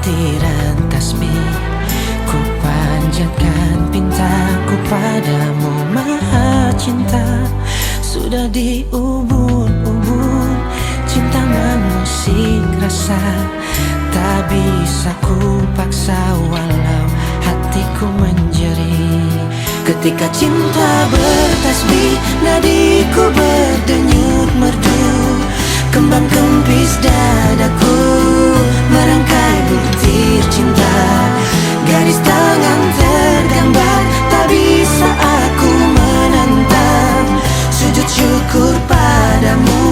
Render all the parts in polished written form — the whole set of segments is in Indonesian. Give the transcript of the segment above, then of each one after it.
butiran tasbih, ku panjatkan pintaku padamu Maha Cinta. Sudah diubun-ubun cinta mengusik rasa, tak bisa ku paksa walau hatiku menjerit. Ketika cinta bertasbih, nadiku berdenyut merdu, kembang kempis dadaku merangkai butir cinta. Garis tangan tergambar, tak bisa aku menentang. Sujud syukur padamu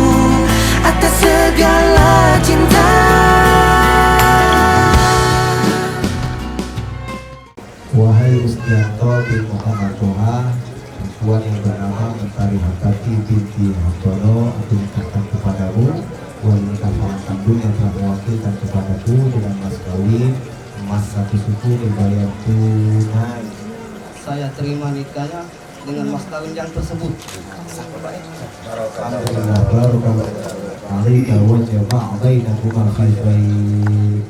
atas segala cinta. Wahai Rustianto bin Muhammad Toha, perempuan yang bernama Mentari Hatati binti Hantono, aku nikahkan kepadamu wali nikah paman kandung yang telah mewakilkan kepadaku dengan mas kawin emas 1 suku dibayar tunai. Saya terima nikahnya dengan mas kawin yang tersebut. Alhamdulillah, barakallahu alaika wa jama'a bainakum al-khairin.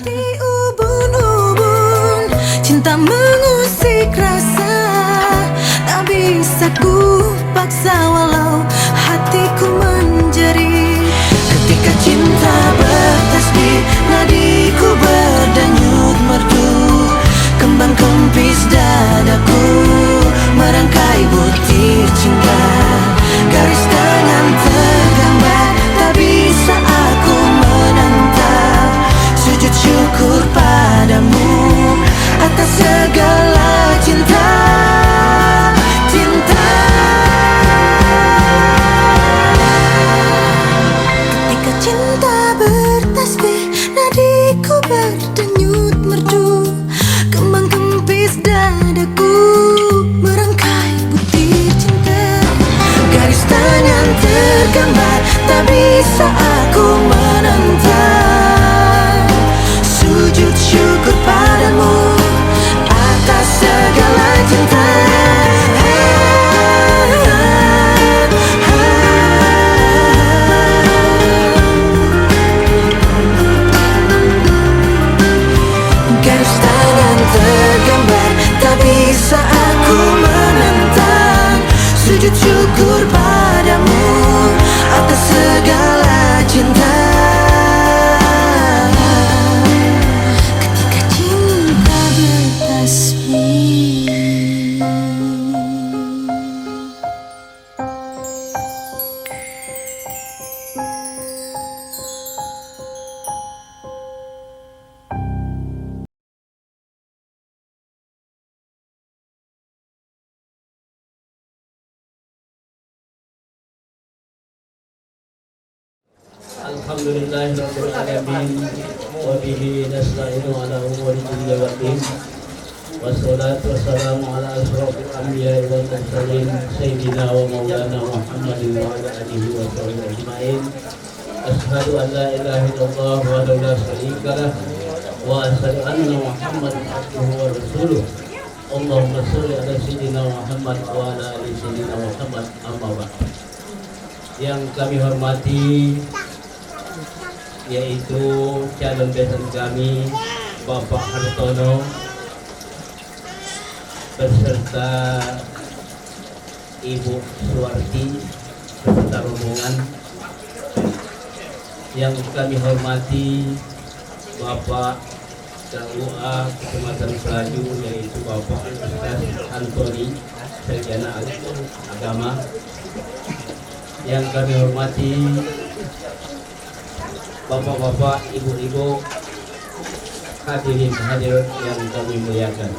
Di ubun-ubun cinta mengusik rasa, tak bisa ku paksa walau hatiku menjerit. Ketika cinta bertasbih, nadiku berdenyut merdu, kembang kempis dadaku merangkai butir cinta. Garis tangan tergambar, tak bisa aku menentang. Sujud syukur padamu atas segala cinta. Cinta. Ketika cinta bertasbih, nadiku berdenyut merdu, kembang kempis dadaku merangkai butir cinta. Garis tangan tergambar, tak bisa aku menentang. Sujud syukur padamu atas segala cinta. Garis tangan tergambar, tak bisa aku menentang. Sujud syukur padamu atas segala cinta. Ketika cinta bertasbih. Alhamdulillahirabbil alamin wa bihi nasta'inu ala umuri dunya waddin. Wassalatu wassalamu ala asrofil anbiya'i wal mursalin sayyidina wa maulana Muhammadin wa ala alihi wa sahbihi ajma'in. Asyhadu an la ilaha illallah wa la syarika lah wa asyhadu anna Muhammadan abduhu wa rasuluh. Allahumma shalli ala sayyidina Muhammad wa ala ali sayyidina Muhammad, amma ba'd. Yang kami hormati yaitu calon besan kami Bapak Hartono beserta Ibu Suwarti beserta rombongan. Yang kami hormati Bapak KUA Kecamatan Pelaju yaitu Bapak Ustaz Antoni Sarjana Agama. Yang kami hormati bapak-bapak, ibu-ibu, hadirin hadir yang kami muliakan.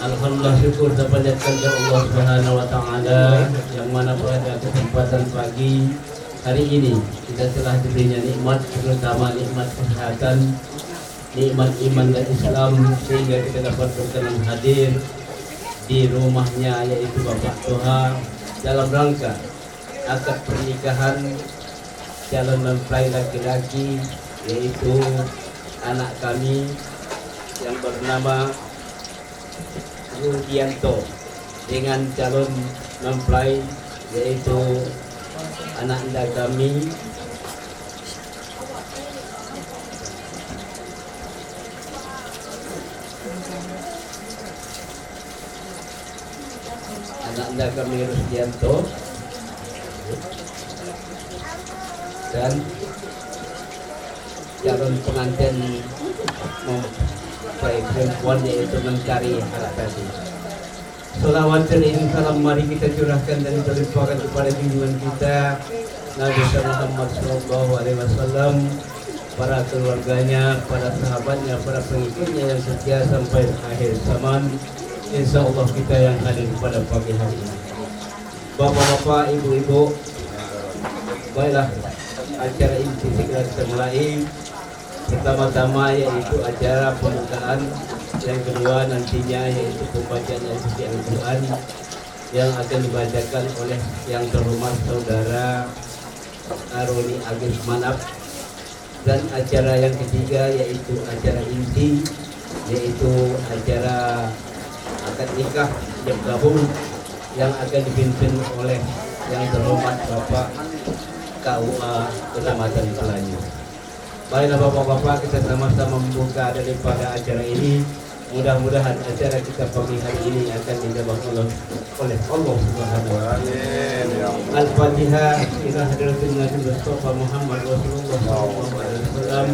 Alhamdulillah, syukur terpanjatkan kepada Allah Subhanahu wa taala yang mana pada kesempatan pagi hari ini kita telah diberinya nikmat, terutama nikmat kesehatan, nikmat iman dan Islam, sehingga kita dapat berkenan hadir di rumahnya yaitu Bapak Toha dalam rangka akad pernikahan calon mempelai laki-laki yaitu anak kami yang bernama Rudianto dengan calon mempelai yaitu anak anda kami Anak anda kami Rusdianto dan calon pengantin mempelai perempuan yaitu Mentari Harakati. Salawat dan salam mari kita curahkan dan terlimpahkan kepada junjungan kita Nabi Muhammad SAW, para keluarganya, para sahabatnya, para pengikutnya yang setia sampai akhir zaman. Insya Allah kita yang hadir pada pagi hari ini. Bapak-bapak, ibu-ibu, baiklah acara inti segera kita mulai. Pertama-tama yaitu acara pembukaan, yang kedua nantinya yaitu pembacaan suci Al-Quran yang akan dibacakan oleh yang terhormat Saudara Aroni Agus Manap, dan acara yang ketiga yaitu acara inti, yaitu acara akad nikah yang gabung yang akan dipimpin oleh yang terhormat Bapak KUA Kecamatan Pelangi. Baiklah bapak-bapak, kita sama-sama membuka daripada acara ini. Mudah-mudahan acara kita pagi hari ini akan dijabah oleh Allah Subhanahu wa taala. Al-Fatihah ila hadratin Nabi Mustafa Muhammad Rasulullah sallallahu alaihi wasallam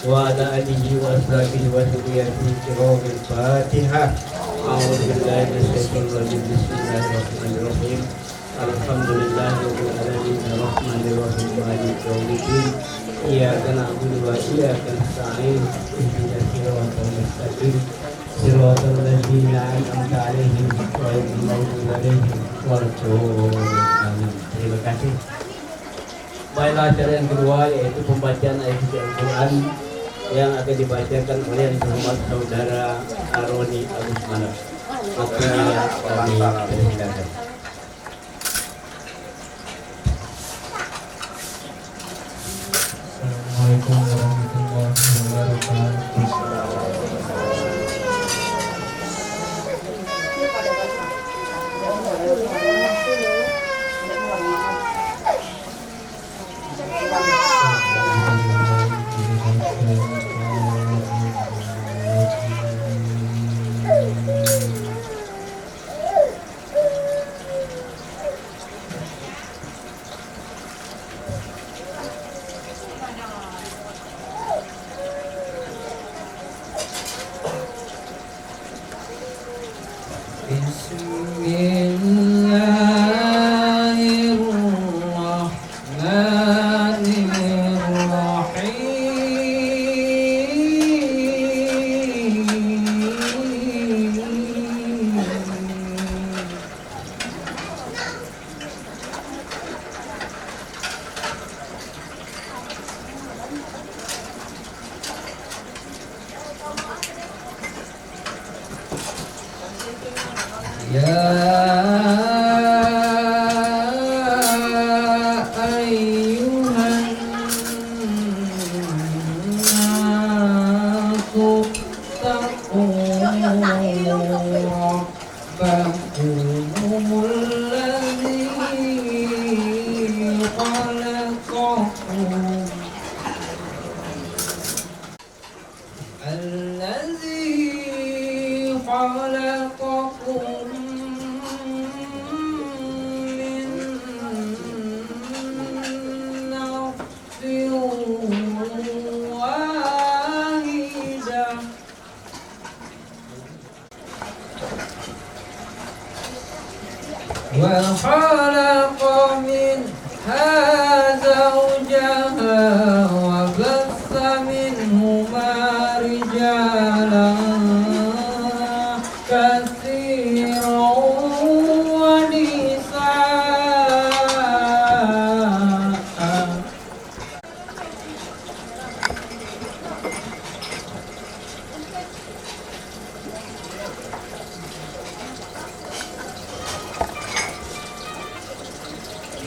wa ala alihi wa ashabihi wa dzurriyyatihi kiramil Fatihah. A'udzu billahi minasyaitonir rajim. Bismillahirrahmanirrahim. Alhamdulillahirabbil alamin arrahmanir rahim maliki yaumiddin. Iyyaka na'budu wa iyyaka nasta'in. Ihdinas siratal mustaqim. Siratal ladzina an'amta 'alaihim ghairil maghdubi 'alaihim waladdallin. Terima kasih. Baiklah, acara yang kedua yaitu pembacaan ayat suci Al-Quran yang akan dibacakan oleh yang terhormat Saudara Aroni Agus Manap. Waktunya kami persilakan. Assalamualaikum warahmatullahi wabarakatuh. وخلق منها زوجها وبث منهما رجالا كثيرا ونساء.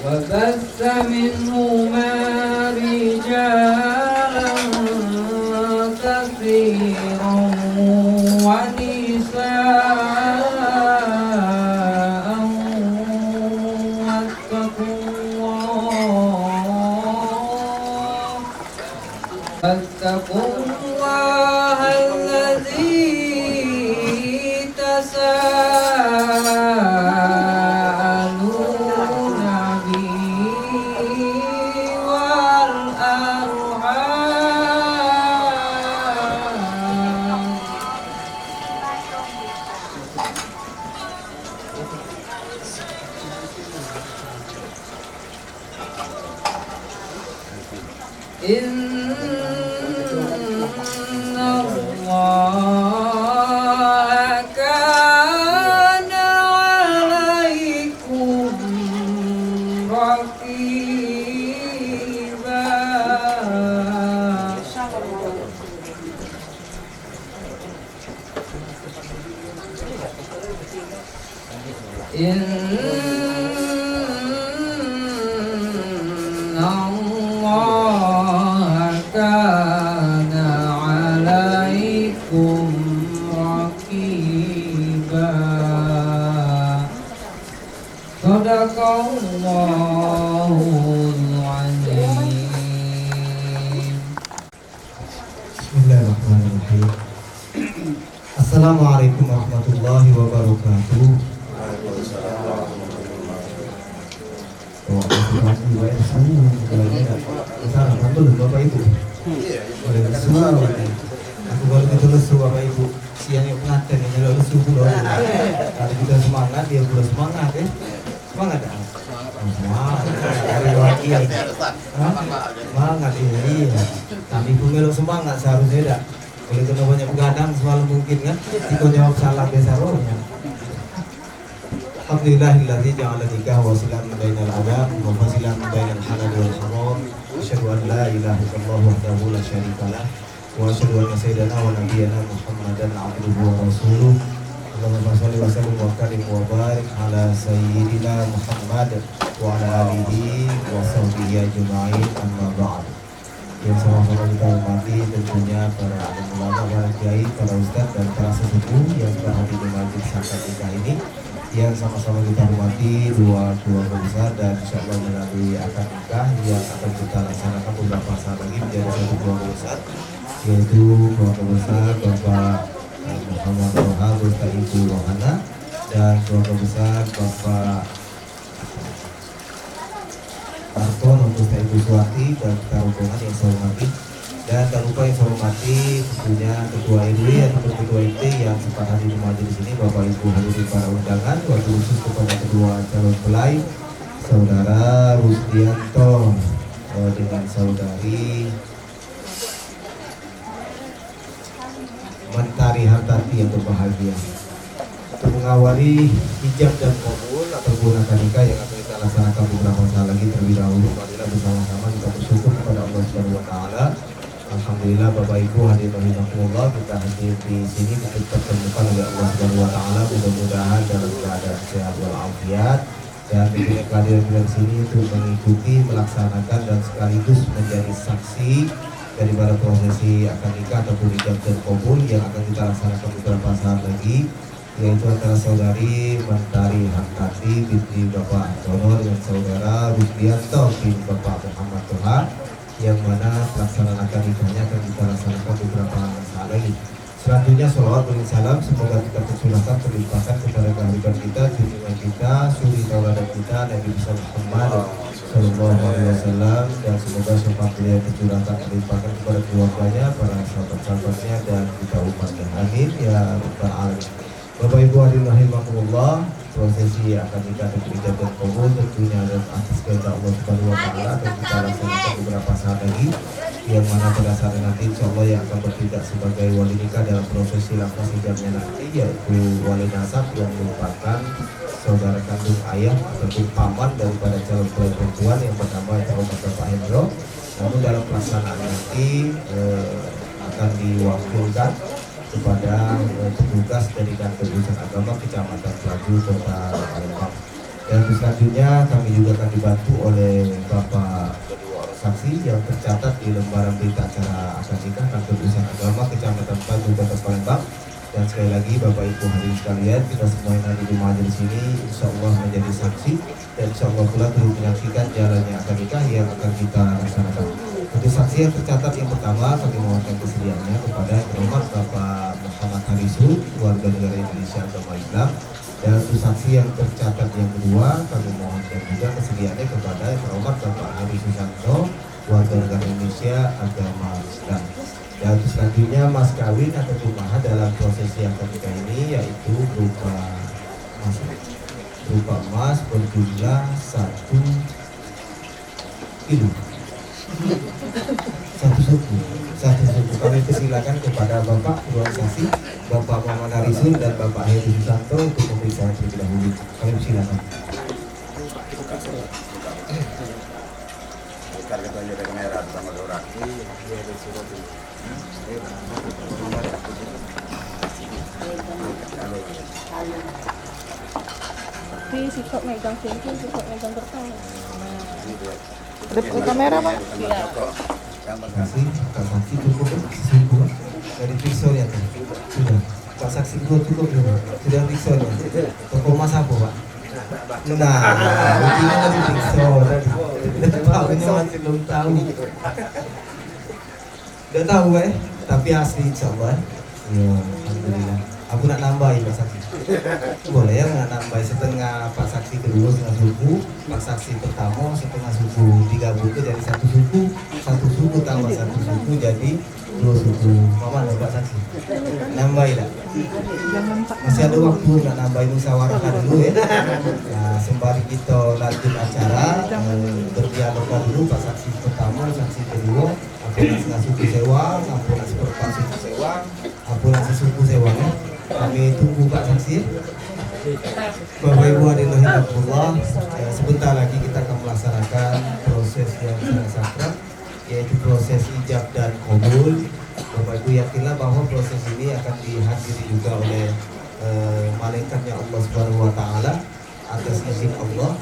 وبث منهما رجالا كثيرا ونساء. واتقوا الله الذي Inna Allah kana alaikum raqiba. Sadaqallahul azim. Bismillahirrahmanirrahim. Assalamualaikum warahmatullahi wabarakatuh. Sarapan belum Bapak Ibu? Boleh lesu. Aku baru itu lesu Bapak Ibu. Siang yang pengantin ini lo lesu pula. Kalau kita semangat dia pula semangat ya. Semangat dah. Semangat. Hari lagi. Semangat ini. Kami pun melok semangat seharusnya dah. Boleh kena banyak begadang semalam mungkin kan? Jika jawab salah biasa rohnya. Alhamdulillahilladzi ja'ala nikah wasilan bainal adab wa fasilan bainal halal wal haram. Asyhadu an la ilaha illallah wahdahu la syarika lah wa asyhadu anna sayyidana wa nabiyyana Muhammadan abduhu wa rasuluh. Allahumma shalli wa sallim wa karim wa barik ala sayyidina Muhammad wa ala alihi wa sahbihi ajma'in, amma ba'd. Yang sama-sama kita hormati tentunya para alim ulama, para kiai, para ustadz dan para sesepuh yang sudah hadir di majlis akad nikah ini, yang sama-sama kita hormati dua keluarga besar dan insya Allah melalui akad nikah yang akan kita laksanakan beberapa saat lagi menjadi satu keluarga besar, yaitu keluarga besar Bapak Muhammad Roha beserta Ibu Rohana dan keluarga besar Bapak Arton beserta Ibu Suwati dan kita rombongan yang saya hormati. Dan tak lupa yang saya hormati tentunya Ketua RW atau Ketua RT yang sempat hadir di majelis ini, Bapak Ibu hadirin para undangan, wabil khusus kepada kedua calon pelai Saudara Rusdianto dengan Saudari Mentari Hartati yang berbahagia. Untuk mengawali hijab dan kabul atau akad nikah yang akan kita laksanakan beberapa saat lagi, terlebih dahulu marilah bersama-sama kita bersyukur kepada Allah Subhanahu wa taala. Alhamdulillah Bapak Ibu hadirin rahimakumullah, kita hadir di sini dipertemukan oleh Allah Subhanahu wa taala, mudah-mudahan dalam keadaan sehat walafiat, dan tentunya kehadiran di sini untuk mengikuti, melaksanakan dan sekaligus menjadi saksi daripada prosesi akad nikah ataupun hijab dan kabul yang akan kita laksanakan beberapa saat lagi, yaitu antara Saudari Mentari Hartati binti Bapak Antono dengan Saudara Rusdianto binti Bapak Muhammad Toha, yang mana pelaksanaan akad nikahnya akan kita laksanakan beberapa saat lagi. Selanjutnya sholawat salam semoga kita tercurahkan, terlimpahkan kepada kehadiran kita, junjungan kita, suri tauladan kita, Nabi besar Muhammad Sallallahu Alaihi Wasallam, dan semoga syafaat beliau tercurahkan, terlimpahkan kepada keluarganya, para sahabat-sahabatnya, dan kita umatnya. Amin ya rabbal alamin. Bapak Ibu hadirin rahimakumullah, prosesi akad nikah dan hijab dan kabul tentunya ada atas kehendak Allah Subhanahu wa taala, dan kita laksanakan beberapa saat lagi, yang mana pada saat nanti insya Allah yang akan bertindak sebagai wali nikah dalam prosesi laksana hijabnya nanti yaitu wali nasab yang merupakan saudara kandung ayah ataupun paman daripada calon pelai perempuan yang pertama yang terhormat Bapak Hendro. Namun dalam pelaksanaan nanti akan diwakilkan kepada petugas dari kantor urusan agama Kecamatan Pelaju Kota Palembang. Dan selanjutnya kami juga akan dibantu oleh Bapak kedua orang saksi yang tercatat di lembaran berita acara akad nikah kantor urusan agama Kecamatan Pelaju Kota Palembang. Dan sekali lagi Bapak Ibu hadirin sekalian, kita semua yang ada di majelis ini insya Allah menjadi saksi dan insya Allah pula turut menyaksikan jalannya akad nikah yang akan kita laksanakan. Untuk saksi yang tercatat yang pertama, kami mohonkan kesediaannya kepada yang terhormat Bapak Muhammad Harisul, warga negara Indonesia agama Islam. Dan untuk saksi yang tercatat yang kedua, kami mohonkan juga kesediaannya kepada yang terhormat Bapak Hari Susanto, warga negara Indonesia agama Islam. Dan untuk selanjutnya mas kawin ataupun mahar dalam prosesi akad nikah ini yaitu berupa emas berjumlah 1 kilo. Satu suku. Kami persilakan kepada Bapak Ruang Saksi, Bapak Muhammad Harisul dan Bapak Heri Susanto untuk pemeriksaan terlebih dahulu. Kami persilakan. tapi sikap megang cincin, sikap megang kertas. Ada kamera Pak? Iya. Terima kasih. Pak Saksi cukup cukup dari Pixel ya Pak? Sudah. Pak Saksi cukup ya Pak? Sudah Pixel ya? Toko Mas apa Pak? Nah, buktinya dari Pixel tadi. Udah tahu ini masih belum tahu. Udah tahu Pak ya? Tapi asli insya Allah. Ya, alhamdulillah. Aku nak nambahin Pak Saksi. Boleh ya nak nambahin setengah Pak Saksi kedua setengah suku, Pak Saksi pertama setengah suku, 3 buku jadi satu suku tambah satu suku jadi 2 suku. Mama nih Pak Saksi. Nambahin lah. Masih ada waktu nak nambahin musyawarahkan dulu ya. Nah, sembari kita lanjut acara, berdialog dulu Pak Saksi pertama, Saksi kedua, ampun setengah suku sewa, ampun seperempat suku sewa, ampun sesuku sewanya. Kami tunggu Pak Saksi. Bapak Ibu hadirin rahimakumullah, sebentar lagi kita akan melaksanakan proses yang sangat sakral, yaitu proses ijab dan qabul. Bapak Ibu yakinlah bahwa proses ini akan dihadiri juga oleh malaikatnya Allah Subhanahu wa taala atas izin Allah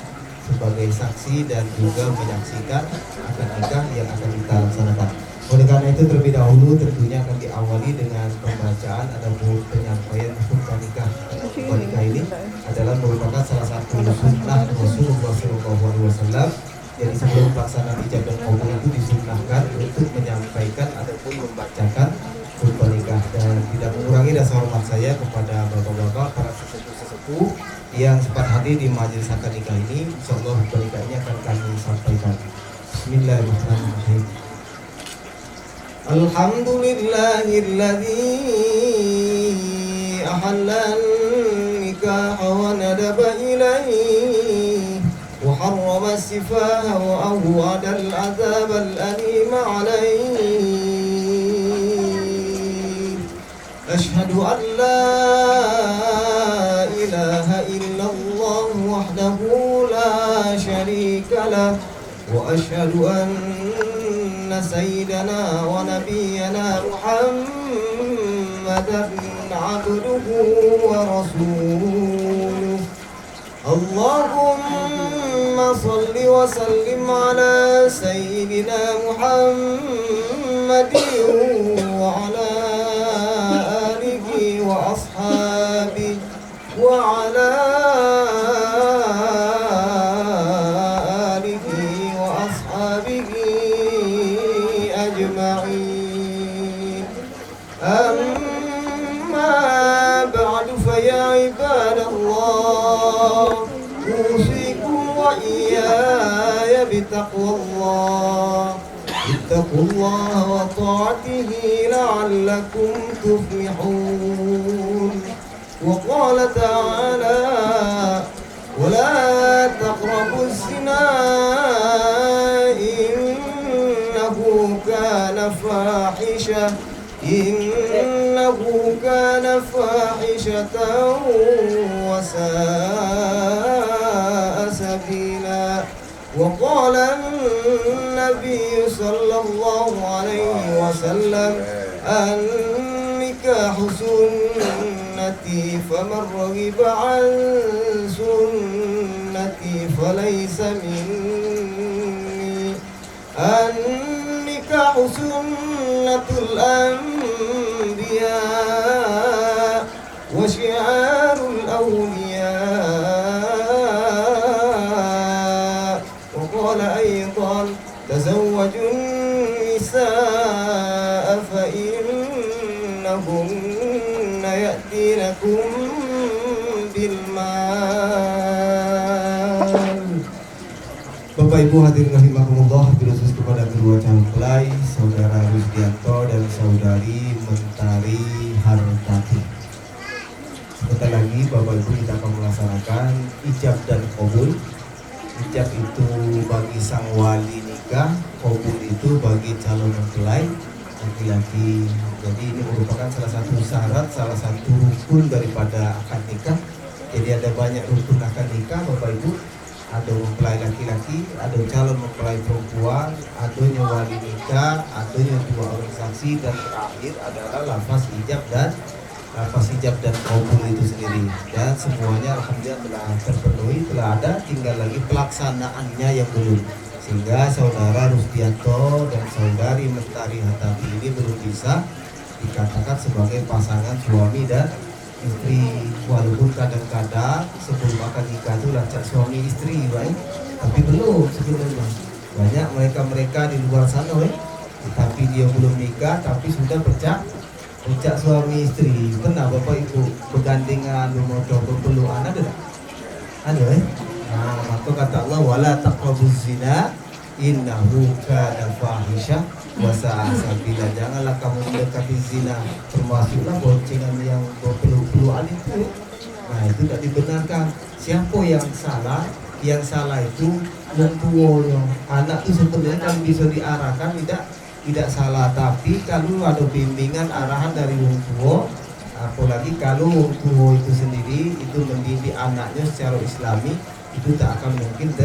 sebagai saksi dan juga menyaksikan akad nikah yang akan kita laksanakan. Oleh karena itu terlebih dahulu tentunya akan diawali dengan pembacaan ataupun penyampaian khutbah nikah. Khutbah nikah ini adalah merupakan salah satu sunnah Rasulullah SAW. Jadi sebelum pelaksanaan ijab dan qabul itu disunnahkan untuk menyampaikan ataupun membacakan khutbah nikah, dan tidak mengurangi rasa hormat saya kepada bapak-bapak para sesepuh yang sempat hadir di majelis akad nikah ini. Insyaallah khutbah nikah ini akan kami sampaikan. Bismillahirrahmanirrahim. Alhamdulillahilladzi ahalla an-nikaha wa nadaba ilayhi wa harrama as-sifaha wa awwada al-'adhab al-alim 'alayhi. Ashhadu an la ilaha illallah wahdahu la syarika lah wa ashhadu anna sayyidana wa nabiyyana Muhammadan 'abduhu wa rasuluh. Allahumma salli wa sallim ala sayyidina Muhammadin wa ala alihi wa ashabihi wa ala أجمعين. أما بعد فيا عباد الله أوصيكم وإياي بتقوى الله. اتقوا الله وطاعته لعلكم تفلحون. وقال تعالى ولا تقربوا الزنا إنه كان فاحشة وساء سبيلا. وقال النبي صلى الله عليه وسلم النكاح سنتي فمن رغب عن سنتي فليس مني. النكاح سنة الأنبياء وشعار الأولياء. وقال أيضا تزوجوا النساء فإنهن يأتينكم بالمال. Bapak Ibu hadirin rahimakumullah, khusus kepada kedua calon mempelai, Saudara Rusdianto dan Saudari Mentari Hartati. Sebentar lagi Bapak Ibu kita akan melaksanakan ijab dan qabul. Ijab itu bagi sang wali nikah, qabul itu bagi calon mempelai laki-laki. Jadi ini merupakan salah satu syarat, salah satu rukun daripada akad nikah. Jadi ada banyak rukun akad nikah Bapak Ibu. Ada mempelai laki-laki, ada calon mempelai perempuan, adanya wali nikah, adanya dua orang saksi, dan terakhir adalah lafaz ijab dan hijab dan kabul itu sendiri, dan semuanya alhamdulillah telah terpenuhi, telah ada, tinggal lagi pelaksanaannya yang belum, sehingga saudara Rusdianto dan saudari Mentari Hatabi ini belum bisa dikatakan sebagai pasangan suami dan istri, walaupun kadang-kadang sebelum akan nikah itu lancak suami istri baik, tapi belum sebenarnya. Banyak mereka di luar sana tapi dia belum nikah tapi sudah pecah suami istri. Pernah bapak ibu bergandengan bermotor berpelukan ada tak? Ada Nah, maka kata Allah wala taqrabuz zina innahu kana fahisyah wa sa'a sabila. Janganlah kamu mendekati zina, termasuklah boncengan yang berpelukan itu. Nah, itu tidak dibenarkan. Siapa yang salah? Yang salah itu yang tua. Anak itu sebenarnya kan bisa diarahkan, tidak salah, tapi kalau ada bimbingan arahan dari wong tua, apalagi kalau wong tua itu sendiri itu mendidik anaknya secara islami, itu tak akan mungkin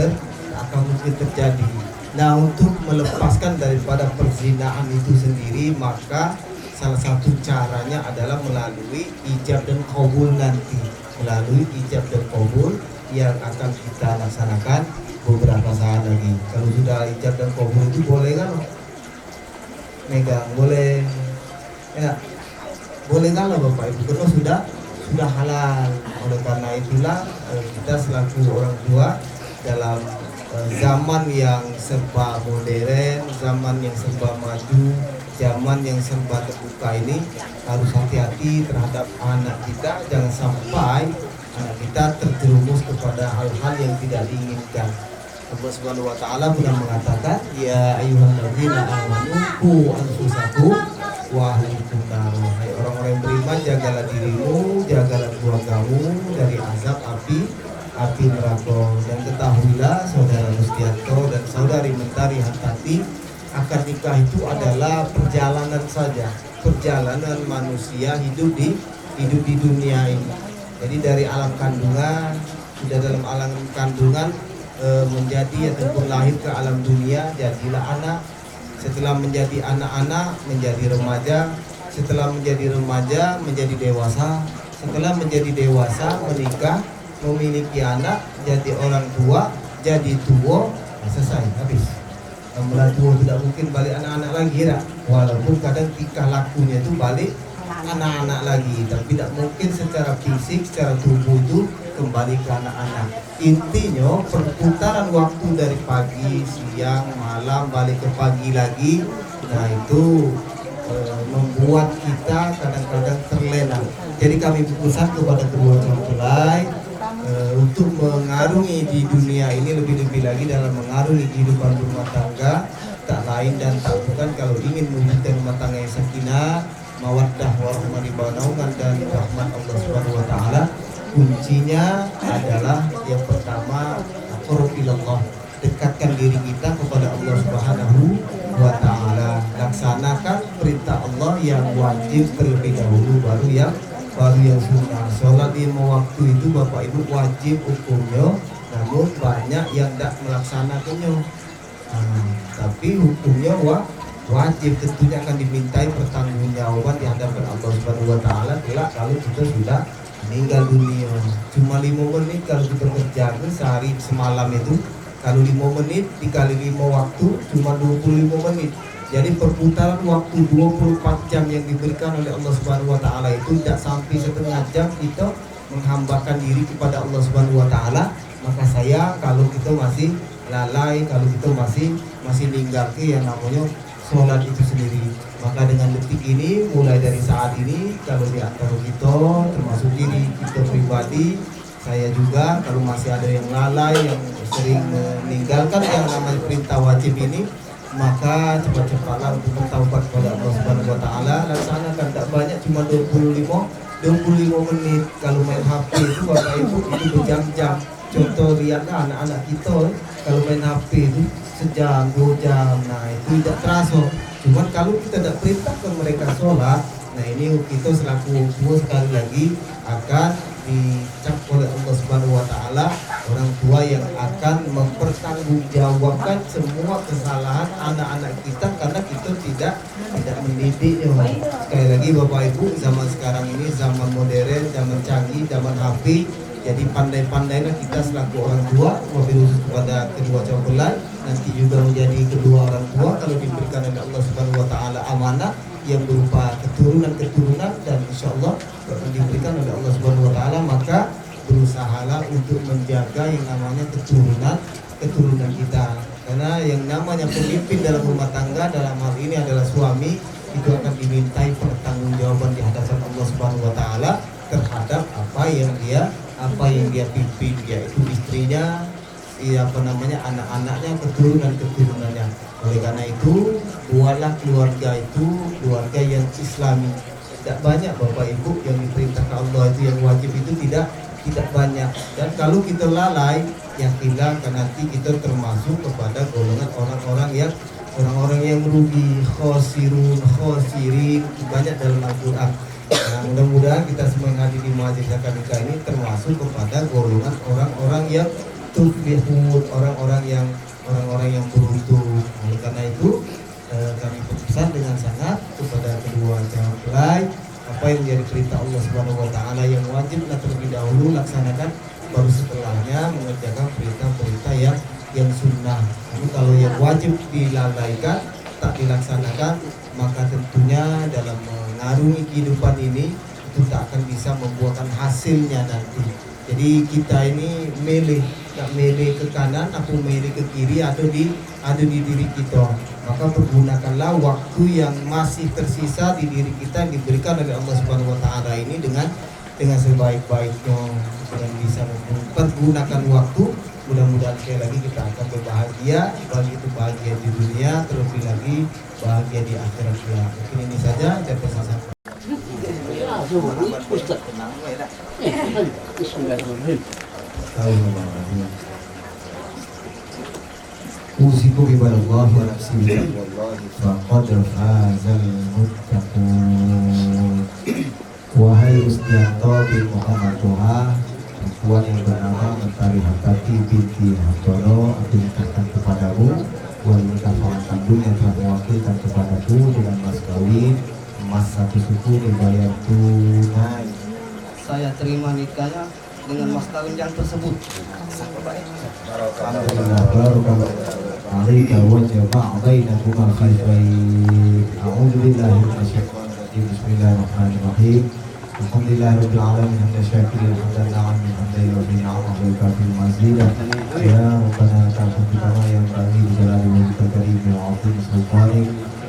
terjadi. Nah, untuk melepaskan daripada perzinaan itu sendiri, maka salah satu caranya adalah melalui ijab dan qabul nanti, melalui ijab dan qabul yang akan kita laksanakan beberapa saat lagi. Kalau sudah ijab dan qabul itu boleh kan? Megang boleh, ya boleh kan lah bapak ibu, karena sudah halal. Oleh karena itulah kita selaku orang tua dalam zaman yang serba modern, zaman yang serba maju, zaman yang serba terbuka ini harus hati-hati terhadap anak kita, jangan sampai anak kita terjerumus kepada hal-hal yang tidak diinginkan. Allah Subhanahu wa taala pernah mengatakan, ya ayyuhalladzina amanu qu anfusakum wa ahlikum nar. Hai orang-orang yang beriman, jagalah dirimu, jagalah keluargamu dari azab api neraka. Dan ketahuilah saudara Rusdianto dan saudari Mentari Hatabi, akad nikah itu adalah perjalanan saja, perjalanan manusia hidup di dunia ini. Jadi dari alam kandungan, sudah dalam alam kandungan menjadi ataupun lahir ke alam dunia, jadilah anak. Setelah menjadi anak-anak, menjadi remaja. Setelah menjadi remaja, menjadi dewasa. Setelah menjadi dewasa, menikah, memiliki anak, jadi orang tua, jadi tua, selesai, habis. Mulai tua tidak mungkin balik anak-anak lagi, tak? Walaupun kadang tingkah lakunya itu balik anak-anak lagi, tapi tidak mungkin secara fisik, secara tubuh itu kembali ke anak-anak. Intinya perputaran waktu dari pagi, siang, malam, balik ke pagi lagi. Nah, itu membuat kita kadang-kadang terlena. Jadi kami berpesan kepada kedua mempelai untuk mengarungi di dunia ini, lebih-lebih lagi dalam mengarungi kehidupan rumah tangga, tak lain dan tak bukan kalau ingin mewujudkan rumah tangga yang sakinah, mawaddah warahmah naungan dan rahmat Allah Subhanahu wa taala. Kuncinya adalah yang pertama, aqrab ilallah, dekatkan diri kita kepada Allah Subhanahu wa taala. Laksanakan perintah Allah yang wajib terlebih dahulu, baru yang sunnah. Sholat 5 waktu itu Bapak Ibu wajib hukumnya, namun banyak yang tidak melaksanakannya. Tapi hukumnya wajib, tentunya akan dimintai pertanggungjawaban di hadapan Allah Subhanahu wa taala kelak kalau kita sudah meninggal dunia. Cuma 5 menit kalau kita kerjakan sehari semalam itu, kalau 5 menit dikali 5 waktu cuma 25 menit. Jadi perputaran waktu 24 jam yang diberikan oleh Allah Subhanahu wa taala itu tidak sampai setengah jam kita menghambakan diri kepada Allah Subhanahu wa taala. Maka saya kalau kita masih lalai, kalau kita masih ninggalkan yang namanya sholat itu sendiri, maka dengan detik ini, mulai dari saat ini, kalau di antara kita, termasuk diri kita pribadi, saya juga, kalau masih ada yang lalai, yang sering meninggalkan yang namanya perintah wajib ini, maka cepat-cepatlah untuk bertaubat kepada Allah Subhanahu wa taala. Laksanakan, tak banyak, cuma 25 menit. Kalau main HP itu Bapak Ibu itu berjam-jam. Contoh lihatlah anak-anak kita kalau main HP itu sejam, 2 jam, nah itu tidak terasa. Cuman kalau kita tidak perintahkan mereka sholat, nah ini kita selaku tua sekali lagi akan dicap oleh Allah Subhanahu wa taala, orang tua yang akan mempertanggungjawabkan semua kesalahan anak-anak kita karena kita tidak mendidiknya. Sekali lagi Bapak Ibu, zaman sekarang ini zaman modern, zaman canggih, zaman HP. Jadi pandai-pandailah kita selaku orang tua, wabil khusus kepada kedua mempelai, nanti juga menjadi kedua orang tua kalau diberikan oleh Allah Subhanahu wa taala amanah yang berupa keturunan-keturunan, dan insya Allah diberikan oleh Allah Subhanahu wa taala, maka berusahalah untuk menjaga yang namanya keturunan kita, karena yang namanya pemimpin dalam rumah tangga dalam hal ini adalah suami, itu akan dimintai pertanggungjawaban di hadapan Allah Subhanahu wa taala terhadap apa yang dia pimpin, yaitu istrinya, anak-anaknya, keturunannya. Oleh karena itu, buatlah keluarga itu keluarga yang islami. Tidak banyak Bapak Ibu yang diperintahkan Allah itu, yang wajib itu tidak banyak. Dan kalau kita lalai, yakinlah nanti kita termasuk kepada golongan orang-orang yang merugi, khosirin, banyak dalam Al-Quran. Nah, mudah-mudahan kita semua yang hadir di majelis akad-nikah ini termasuk kepada golongan orang-orang yang tuflihun, orang-orang yang beruntung. Oleh karena itu kami berpesan dengan sangat kepada kedua calon mempelai, apa yang menjadi perintah Allah Subhanahu wa taala yang wajib terlebih dahulu laksanakan, baru setelahnya mengerjakan perintah-perintah yang sunnah. Tapi kalau yang wajib dilalaikan, tak dilaksanakan, maka tentunya dalam mengarungi kehidupan ini itu tak akan bisa membuahkan hasilnya nanti. Jadi kita ini tak milih ke kanan atau milih ke kiri, ada di diri kita. Maka pergunakanlah waktu yang masih tersisa di diri kita yang diberikan oleh Allah Subhanahu wa taala ini dengan sebaik-baiknya, dengan bisa mempergunakan waktu. Mudah-mudahan sekali lagi kita akan berbahagia, baik itu bahagia di dunia, terlebih lagi bahagia di akhirat ya. Mungkin ini saja saya pesan sampai. Usiku biballah wa nafsi billahi faqad fazal muttaqun. Wahai Ustianto bin Muhammad Toha, perempuan yang bernama Mentari Hatati binti Hartono, aku nikahkan kepadamu, wanita kawan kandung yang telah mewakilkan kepadaku dengan mas kawin, emas 1 suku dibayar tunai. Saya terima nikahnya dengan mas kawin yang tersebut. Alhamdulillah, barakallahu alaika wa jama'a bainakuma fi khair. A'udzubillahi minasyaitonir rajim. Bismillahirrahmanirrahim. Alhamdulillahirabbil alamin, hamdan syakirin, hamdan na'imin, hamdan yu'ti ni'amahu wa yukafi mazidah. Ya Rabbana ta'ala kama yang bagi di jalali wajhikal karim wa 'azim sultanik.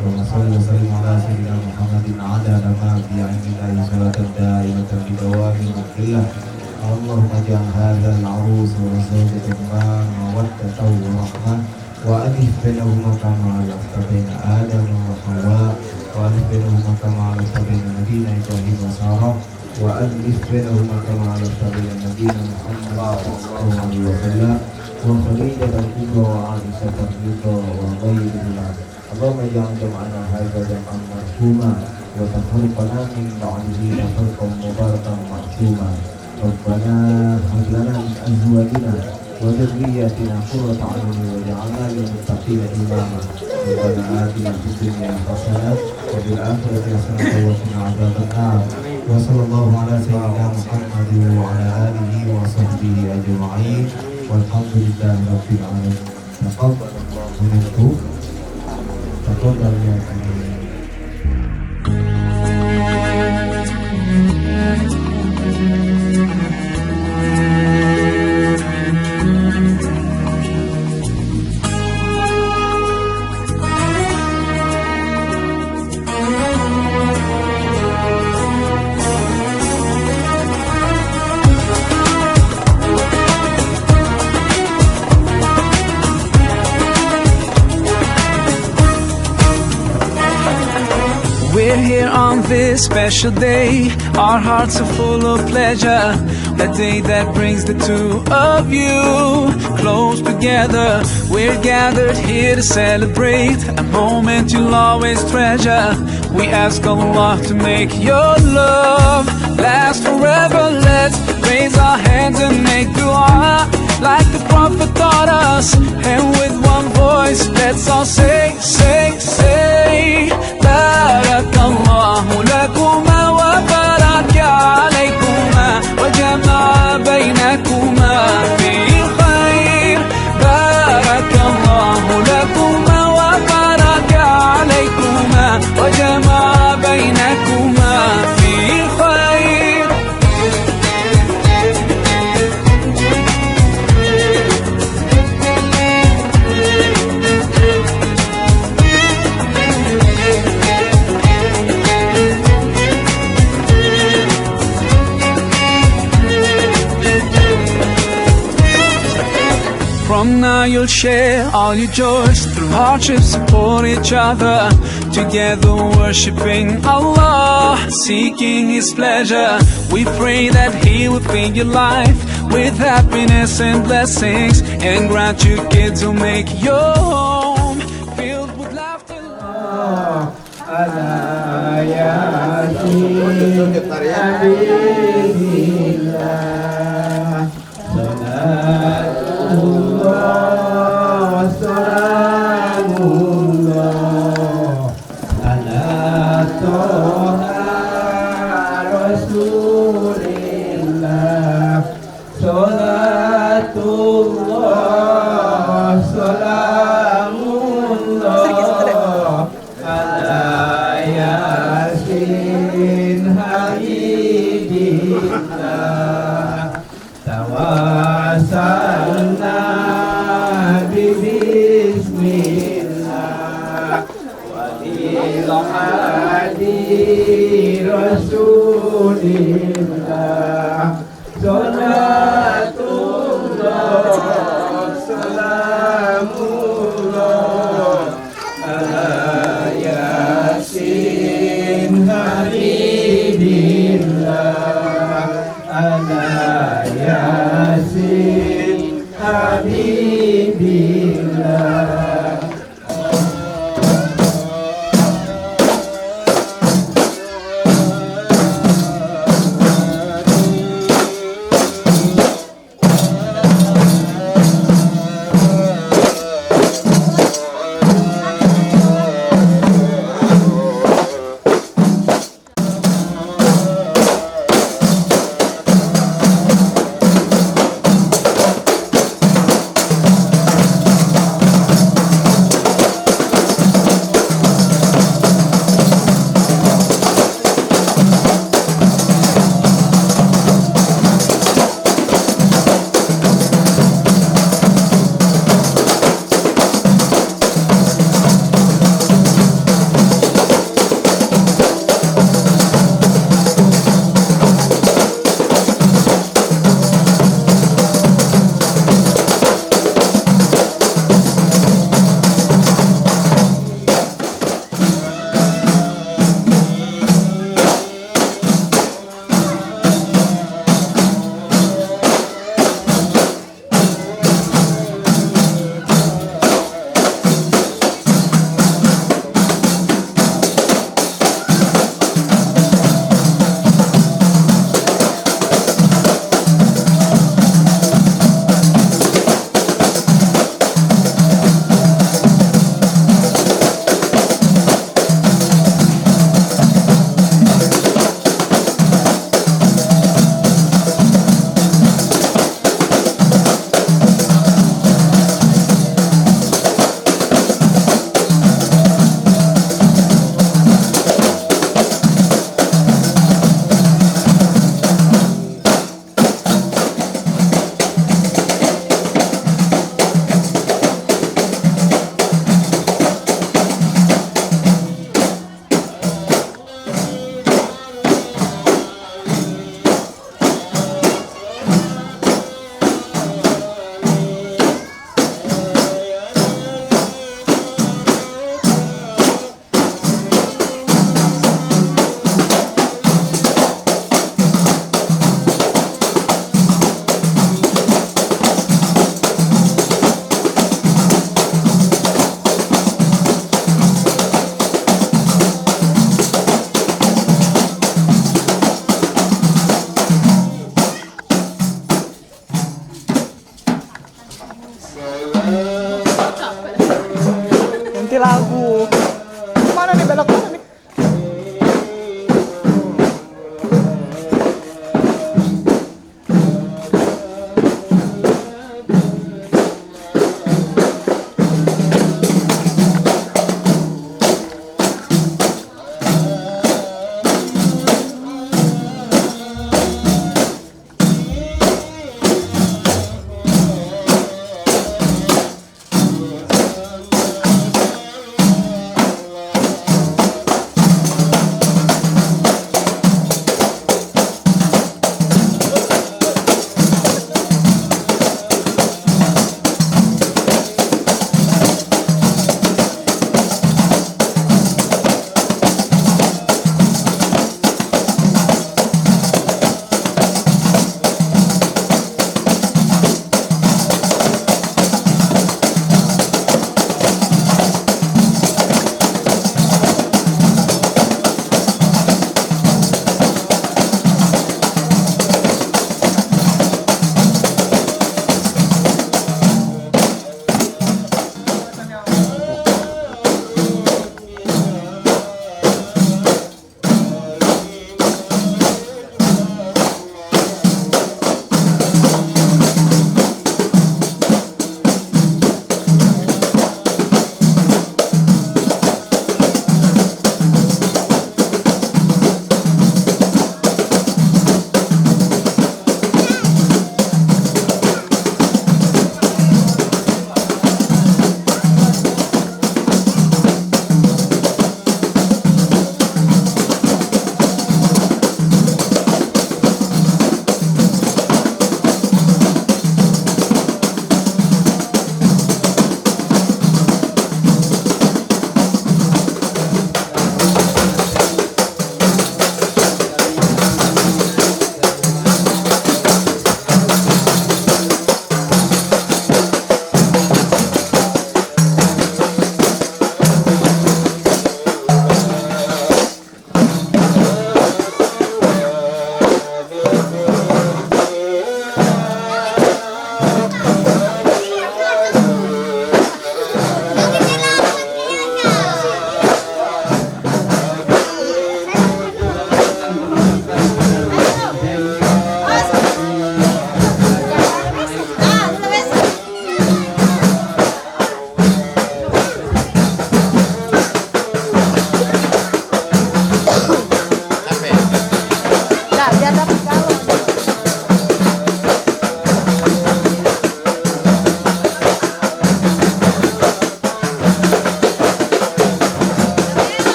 Wa salli wa sallim ala sayyidina Muhammadin adada ma bi 'ilmillahi salatan da'imatan bi dawami mulkillah. Allahumma ja'al hadzal 'arus wa zawjatahu mawaddatan wa rahmah wa alif bainahuma kama alafta baina Adam wa Hawa wa alif bainahuma kama alafta baina nabiyina Ibrahim wa Sarah wa alif bainahuma kama alafta baina nabiyina Muhammad sallallahu alaihi wasallam wa Khadijah kubra wa Aisyah ridha wa ghayrihima. Allahumma ja'al jam'ana hadza jam'an marhuma wa tafarraqana min ba'dihi tafarraqan mubarakan ma'suma. Rabbana hab lana min azwajina wa dhurriyyatina qurrata a'yun waj'alna lil muttaqina imama. Rabbana atina fid dunya hasanah wa fil akhirati hasanah wa qina adzabannar. Wa sallallahu ala sayyidina Muhammadin wa ala alihi wa sahbihi ajma'in. Walhamdulillahi rabbil alamin. Taqabbalallahu minkum. Taqabbal ya Allah. We're here on this special day. Our hearts are full of pleasure. The day that brings the two of you close together. We're gathered here to celebrate a moment you'll always treasure. We ask Allah to make your love last forever. Let's raise our hands and make dua like the Prophet taught us. And with one voice, let's all say, Barakallahu lakuma wa baraka alaykuma wa jama'a baynakuma fi khair. Barakallahu lakuma wa baraka alaykuma wa jama'a baynakuma fi khair. From now you'll share all your joys, through hardships support each other, together worshipping Allah, seeking His pleasure. We pray that He will fill your life with happiness and blessings, and grant you kids who make your home filled with laughter.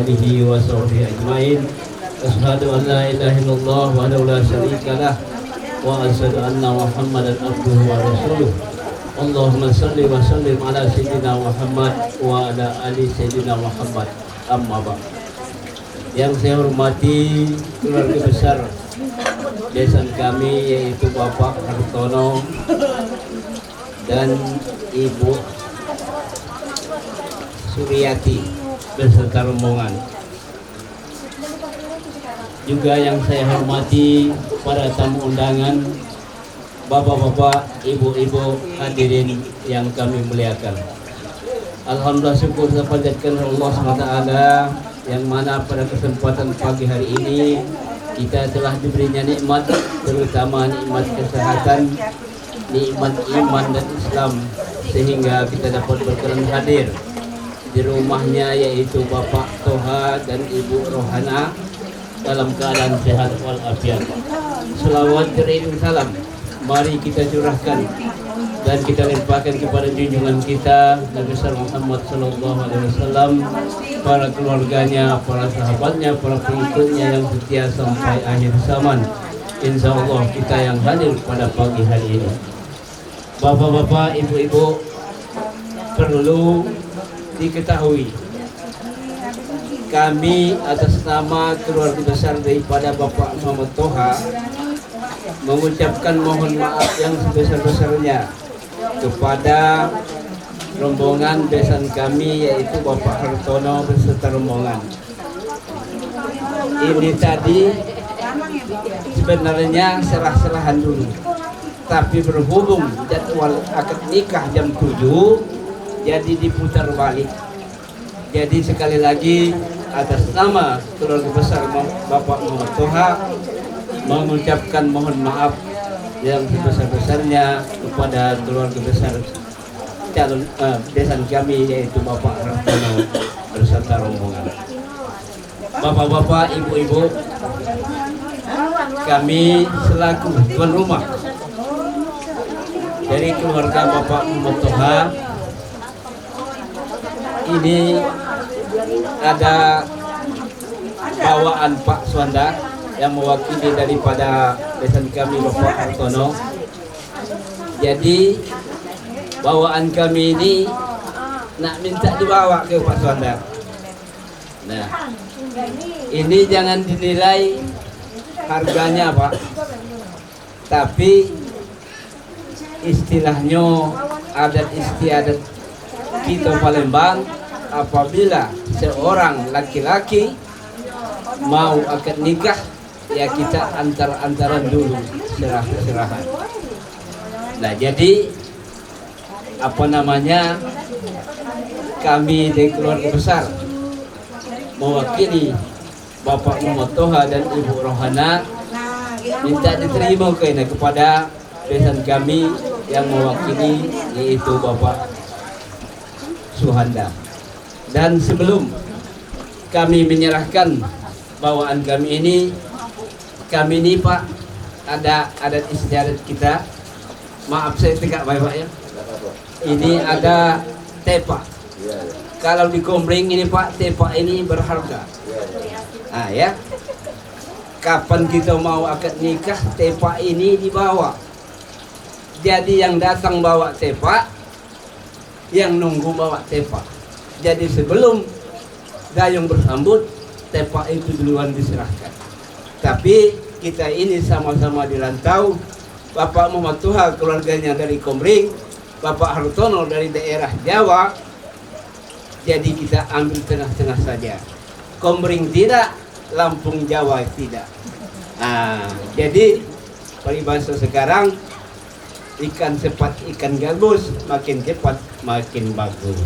alihi wa sahbihi ajmain. Asyhadu an la ilaha illallah wahdahu la syarika lah wa asyhadu anna Muhammadan abduhu wa rasuluh. Allahumma salli wa sallim ala sayyidina Muhammad wa ala ali sayyidina Muhammad. Amma ba'd. Yang saya hormati keluarga besar besan kami, yaitu Bapak Hartono dan Ibu Suryati beserta rombongan. Juga yang saya hormati para tamu undangan, bapak-bapak, ibu-ibu, hadirin yang kami muliakan. Alhamdulillah, syukur saya panjatkan Allah SWT, yang mana pada kesempatan pagi hari ini kita telah diberinya nikmat, terutama nikmat kesehatan, nikmat iman dan Islam, sehingga kita dapat berkenan hadir di rumahnya, yaitu Bapak Toha dan Ibu Rohana dalam keadaan sehat walafiat. Selawat beriring salam mari kita curahkan dan kita limpahkan kepada junjungan kita Nabi besar Muhammad sallallahu alaihi wasallam, para keluarganya, para sahabatnya, para pengikutnya yang setia sampai akhir zaman. Insya Allah kita yang hadir pada pagi hari ini, bapak-bapak, ibu-ibu, perlu diketahui kami atas nama keluarga besar daripada Bapak Muhammad Toha mengucapkan mohon maaf yang sebesar-besarnya kepada rombongan besan kami, yaitu Bapak Hartono beserta rombongan. Ini tadi sebenarnya serah-serahan dulu, tapi berhubung jadwal akad nikah jam 7, jadi diputar balik. Jadi sekali lagi atas nama keluarga besar Bapak Muhammad Toha mengucapkan mohon maaf yang sebesar-besarnya kepada keluarga besar calon besan kami, yaitu Bapak Hartono beserta rombongan. Bapak-bapak, ibu-ibu, kami selaku tuan rumah dari keluarga Bapak Muhammad Toha ini ada bawaan Pak Suanda yang mewakili daripada besan kami Bapak Hartono. Jadi bawaan kami ini nak minta dibawa ke Pak Suanda. Nah, ini jangan dinilai harganya Pak, tapi istilahnya adat istiadat kita Palembang, apabila seorang laki-laki mau akad nikah, ya kita antar-antaran dulu, serah-serahan. Nah, jadi apa namanya, kami dari keluarga besar mewakili Bapak Muhammad Toha dan Ibu Rohana minta diterima kepada besan kami yang mewakili, yaitu Bapak Suhanda. Dan sebelum kami menyerahkan bawaan kami ini Pak, ada adat istiadat kita. Maaf saya tegak Bapak ya. Ini ada tepa. Kalau di Komering ini Pak, tepa ini berharga. Ah ya. Kapan kita mau akad nikah, tepa ini dibawa. Jadi yang datang bawa tepa, yang nunggu bawa tepa. Jadi sebelum dayung bersambut, tepa itu duluan diserahkan. Tapi kita ini sama-sama di rantau. Bapak Muhammad Toha keluarganya dari Komering, Bapak Hartono dari daerah Jawa. Jadi kita ambil tengah-tengah saja. Komering tidak, Lampung Jawa tidak. Nah, jadi peribahasa sekarang, ikan cepat ikan gabus, makin cepat makin bagus.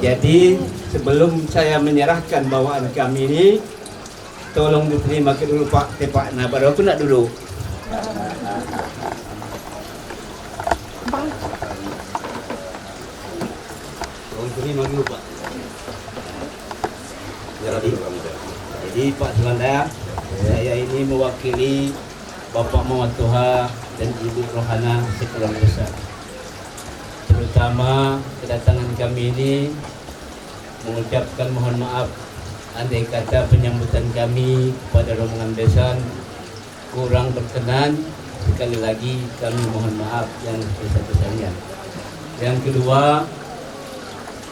Jadi sebelum saya menyerahkan bawaan kami ini, tolong diterima dulu Pak Tepak. Nah, baru aku nak dulu. Tolong terima dulu Pak. Jadi Pak Suhanda, saya ini mewakili Bapak Muhammad Toha dan Ibu Rohana sekeluarga besar. Terutama kedatangan kami ini mengucapkan mohon maaf andai kata penyambutan kami kepada rombongan besan kurang berkenan, sekali lagi kami mohon maaf yang sebesar-besarnya. Yang kedua,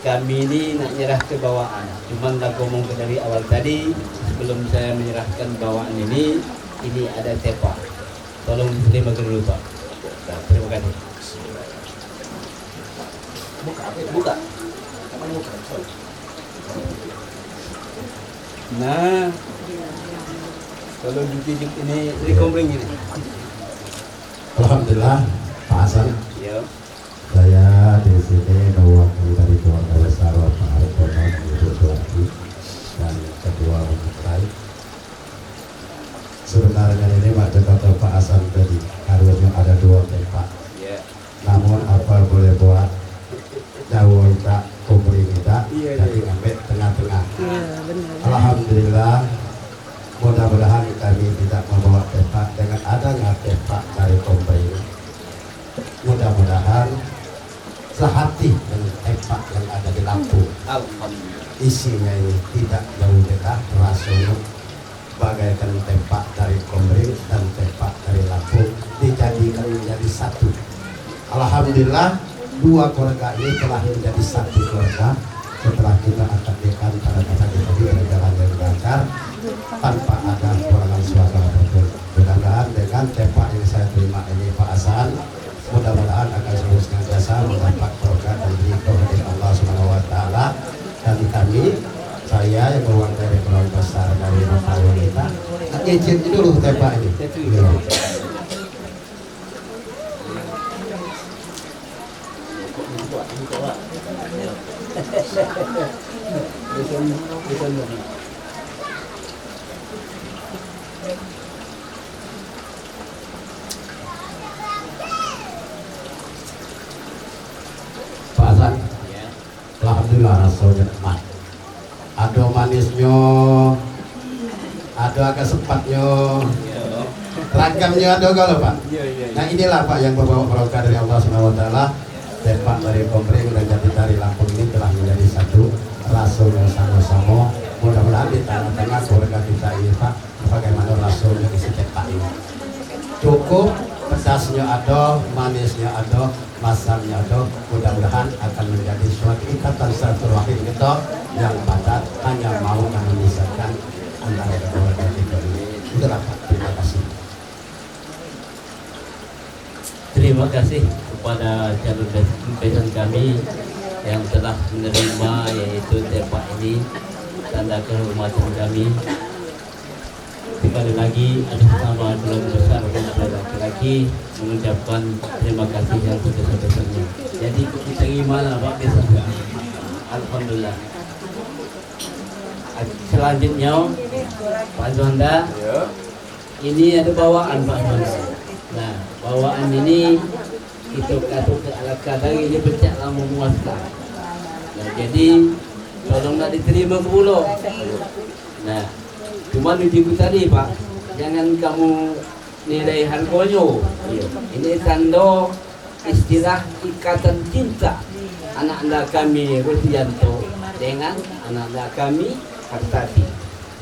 kami ini nak nyerah ke bawaan. Cuman dah ngomong dari awal tadi, sebelum saya menyerahkan bawaan ini ada tepa. Tolong diterima dulu Pak. Nah, terima kasih. Buka. Nah, kalau ditunjuk ini rekombring ini. Alhamdulillah, Pak Hasan. Ya. Saya di sini mewakili dari keluarga besar Pak Hartono, Ibu Suwardi, dan Ketua Umum Rai. Sebenarnya ini kata Pak Hasan tadi harusnya ada 2 tempat. Ya. Namun apa boleh buat jauh tak kumpul kita, Iya, jadi iya. ngambil tengah-tengah. Alhamdulillah, mudah-mudahan kami tidak membawa tempat dengan adanya tempat dari kumpul. Mudah-mudahan sehati dengan tempat yang ada di Lampung. Alhamdulillah. Isinya ini tidak jauh dekat, rasanya bagaikan tempat dari Komering dan tempat dari Lampung dijadikan menjadi satu. Alhamdulillah, 2 keluarga ini telah menjadi satu keluarga setelah kita akadkan pada masa kita berjalan yang lancar tanpa ada kurangan suara apapun. Mudah-mudahan dengan tempat yang saya terima ini Pak Hasan, mudah-mudahan akan selalu senantiasa mendapat berkah dan ridho dari Allah Subhanahu wa taala, dan kami, saya yang mewakili keluarga besar dari Bapak Wanita, izin dulu tempat ini. Ya. Pak Hasan, alhamdulillah rasanya nikmat. Ada manisnya, ada kesempatnya, ragamnya ada kalau Pak. Nah inilah Pak yang membawa barokah dari Allah Subhanahu wa taala. Tempat dari Komering dan Jati dari Lampung ini telah menjadi satu, rasanya sama-sama. Mudah-mudahan di tengah-tengah keluarga kita ini Pak, bagaimana rasanya isi tempat ini. Cukup pedasnya ada, manisnya ada, masamnya ada. Mudah-mudahan akan menjadi suatu ikatan silaturahim kita yang padat hanya mau memisahkan antara keluarga kita ini. Itulah Pak, terima kasih. Terima kasih kepada calon besan kami yang telah menerima yaitu tempat ini, tanda kehormatan kami. Sekali lagi atas nama keluarga besar dan laki-laki mengucapkan terima kasih yang sebesar-besarnya. Jadi kita gimana Pak besan kami? Alhamdulillah. Selanjutnya Pak Zonda, ini ada bawaan Pak Zonda. Nah, bawaan ini itu kata kadang ini pecah lama memuaskan. Nah, jadi tolong nak diterima ke pulau. Nah, cuma ujiku tadi Pak, jangan kamu nilai harganya. Ini tanda istilah ikatan cinta anak-anak kami Rusdianto dengan anak-anak kami Hartati.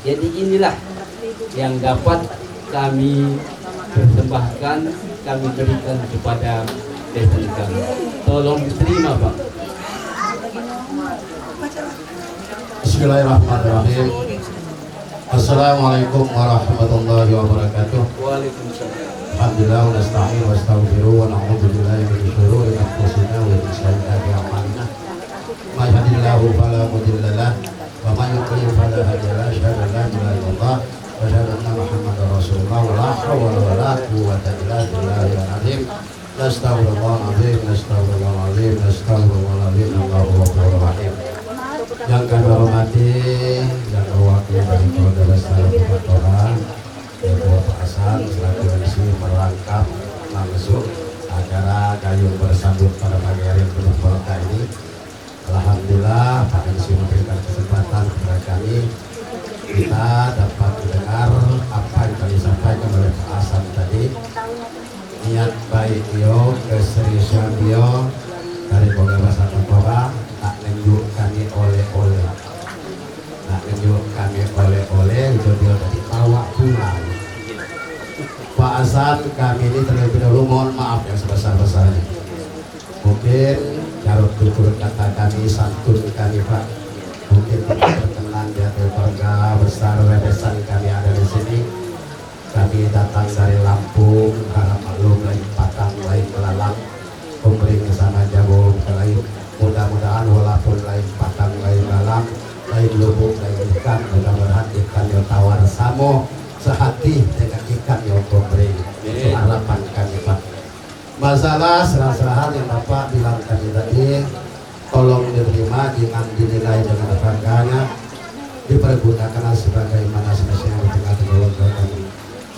Jadi inilah yang dapat kami persembahkan, kami berikan kepada besan kami. Tolong diterima Pak. Bismillahirrahmanirrahim. Assalamualaikum warahmatullahi wabarakatuh. Waalaikumsalam. Alhamdulillah wa nasta'in wa astaghfiruh wa na'udzu billahi min syururi anfusina wa min sayyiati a'malina. May yahdihillahu fala mudilla lahu wa may yudlil fala hadiya lahu. Asyhadu an la ilaha illallah wa asyhadu anna Muhammadar Rasulullah. La haula wa la quwwata illa billahil azim. Astaghfirullahaladzim, astaghfirullahaladzim, astaghfirullahaladzim. Allahu ghafurur rahim. Yang kami hormati, yang mewakili dari keluarga besar Bupatoran, Ketua Pak Hasan selaku MC merangkap langsung acara gayung bersambut pada pagi hari yang penuh berkah ini. Alhamdulillah Pak MC memberikan kesempatan kepada kami, kita dapat mendengar apa yang kami sampaikan oleh Pak Hasan tadi. Niat baik beliau, keseriusan beliau dari keluarga besar Bupatoran tak menunjuk kami oleh-oleh, tak menunjuk kami kami ini terlebih dahulu mohon maaf yang sebesar-besarnya. Mungkin jarut tutur kata kami, santun kami Pak, mungkin tidak berkenan di hati keluarga besar rebesan kami ada di sini. Kami datang dari Lampung, harap maklum lain Patang, lain Belalang, kumpring sama Jago lain. Mudah-mudahan walaupun lain Patang, lain Belalang, lain Lubuk, lain ikan, mudah-mudahan ikan yang tawar samo sehati dengan ikan yang kumpring. Itu harapan kami Pak. Masalah serah-serahan yang Bapak bilang tadi, tolong diterima, jangan dinilai dengan harganya, dipergunakan sebagaimana semestinya di tengah-tengah kami.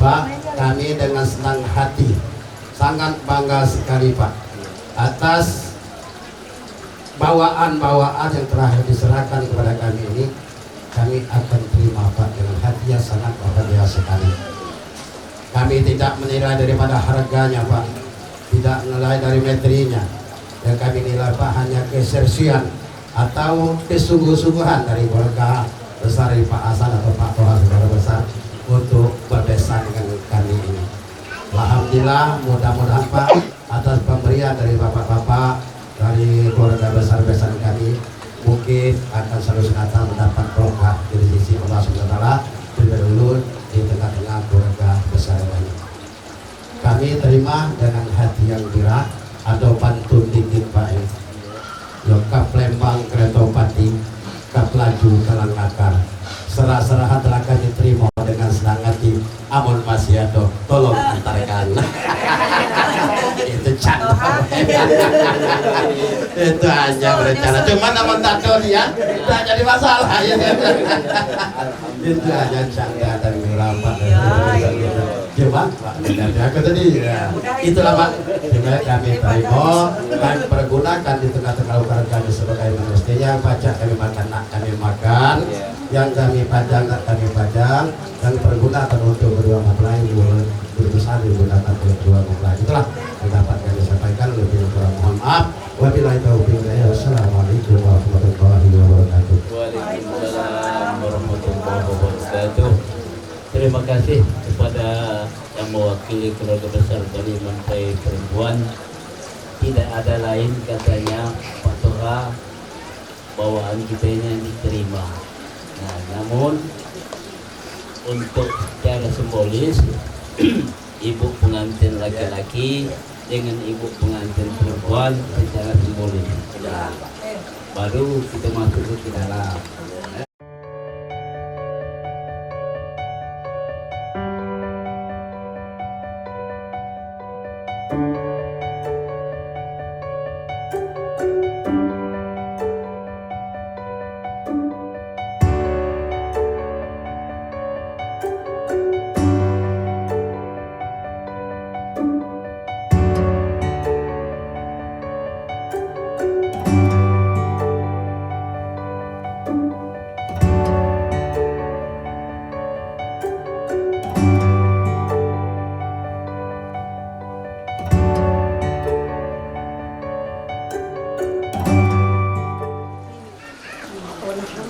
Pak, kami dengan senang hati sangat bangga sekali Pak atas bawaan-bawaan yang telah diserahkan kepada kami ini. Kami akan terima Pak dengan hati yang sangat bahagia sekali. Kami tidak menilai daripada harganya Pak, tidak menilai dari materinya, yang kami nilai Pak hanya kesersian atau kesungguh-sungguhan dari keluarga besar Pak Hasan atau Pak Toha saudara besar untuk berbesan dengan kami ini. Alhamdulillah, mudah-mudahan Pak atas pemberian dari bapak-bapak dari keluarga besar besan kami mungkin akan selalu senantiasa mendapat berkah dari sisi Allah SWT dulu di tengah-tengah keluarga besar kami. Kami terima dengan hati yang berat atau pantun dikit Pak ini. Kap Lembang kereta pati, kap laju kalang akar. Serah-serahan telah kami terima dengan senang hati. Amun masih ada, tolong antarkan. Itu canda. Itu hanya berencana. Cuma namun tak tahu dia, tak jadi masalah ya. Itu hanya canda dan merapat. Cuma Pak, aku tadi ya. Itulah Pak. Cuma kami terima, kami pergunakan di tengah-tengah ukara kami sebagai manusia. Yang pajak kami makan, nak kami makan. Yang kami pajang, nak kami pajang. Yang pergunakan untuk berdua mempelai, berusaha digunakan oleh kedua mempelai. Itulah pendapat kami sampaikan. Lebih kurang mohon maaf. Wabillahi taufiq wal hidayah. Wassalamualaikum warahmatullahi wabarakatuh. Waalaikumsalam warahmatullahi wabarakatuh. Terima kasih kepada yang mewakili keluarga besar dari Mantai Perempuan. Tidak ada lain katanya Pak Toha, bawaan kita ini diterima. Nah, namun untuk secara simbolis ibu pengantin laki-laki dengan ibu pengantin perempuan secara simbolis. Baru kita masuk ke dalam.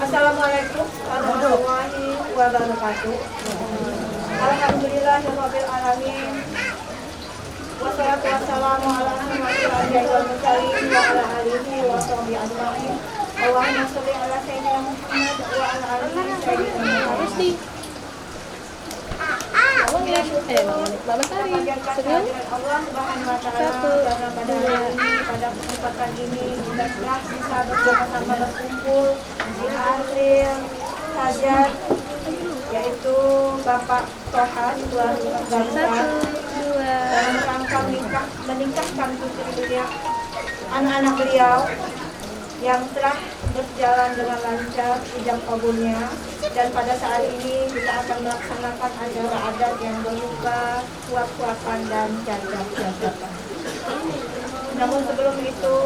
Assalamualaikum warahmatullahi wabarakatuh. Alhamdulillahirabbil alamin. Wassalatu wassalamu ala asyrofil anbiya'i wal mursalin wa ala alihi wa sahbihi ajma'in. Allahumma shalli ala sayyidina Muhammad wa ala alihi sayyidina Muhammad. Mama Sari, Dengan Allah Subhanahu wa taala, karena pada hari ini, pada kesempatan ini kita telah bisa bersama-sama berkumpul di akhir hajat, yaitu Bapak Toha keluarga dalam rangka menikahkan putri beliau, anak-anak beliau yang telah berjalan dengan lancar ijab kabulnya, dan pada saat ini kita akan melaksanakan acara adat yang berupa suap-suapan dan jabat-jabatan. Namun sebelum itu,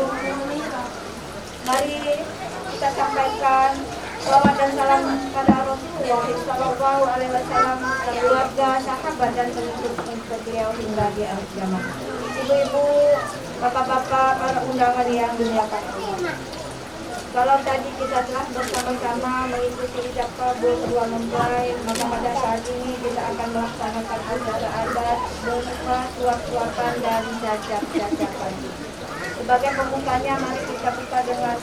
mari kita sampaikan salawat dan salam pada Rasulullah Sallallahu Alaihi Wasallam, keluarga, sahabat dan pengikut beliau hingga di akhir zaman. Ibu-ibu, bapak-bapak, para undangan yang dimuliakan Allah. Kalau tadi kita telah bersama-sama mengikuti ijab kabul kedua mempelai, maka pada saat ini kita akan melaksanakan acara adat berupa suap-suapan dan jajak-jajakan. Sebagai pembukanya, mari kita buka dengan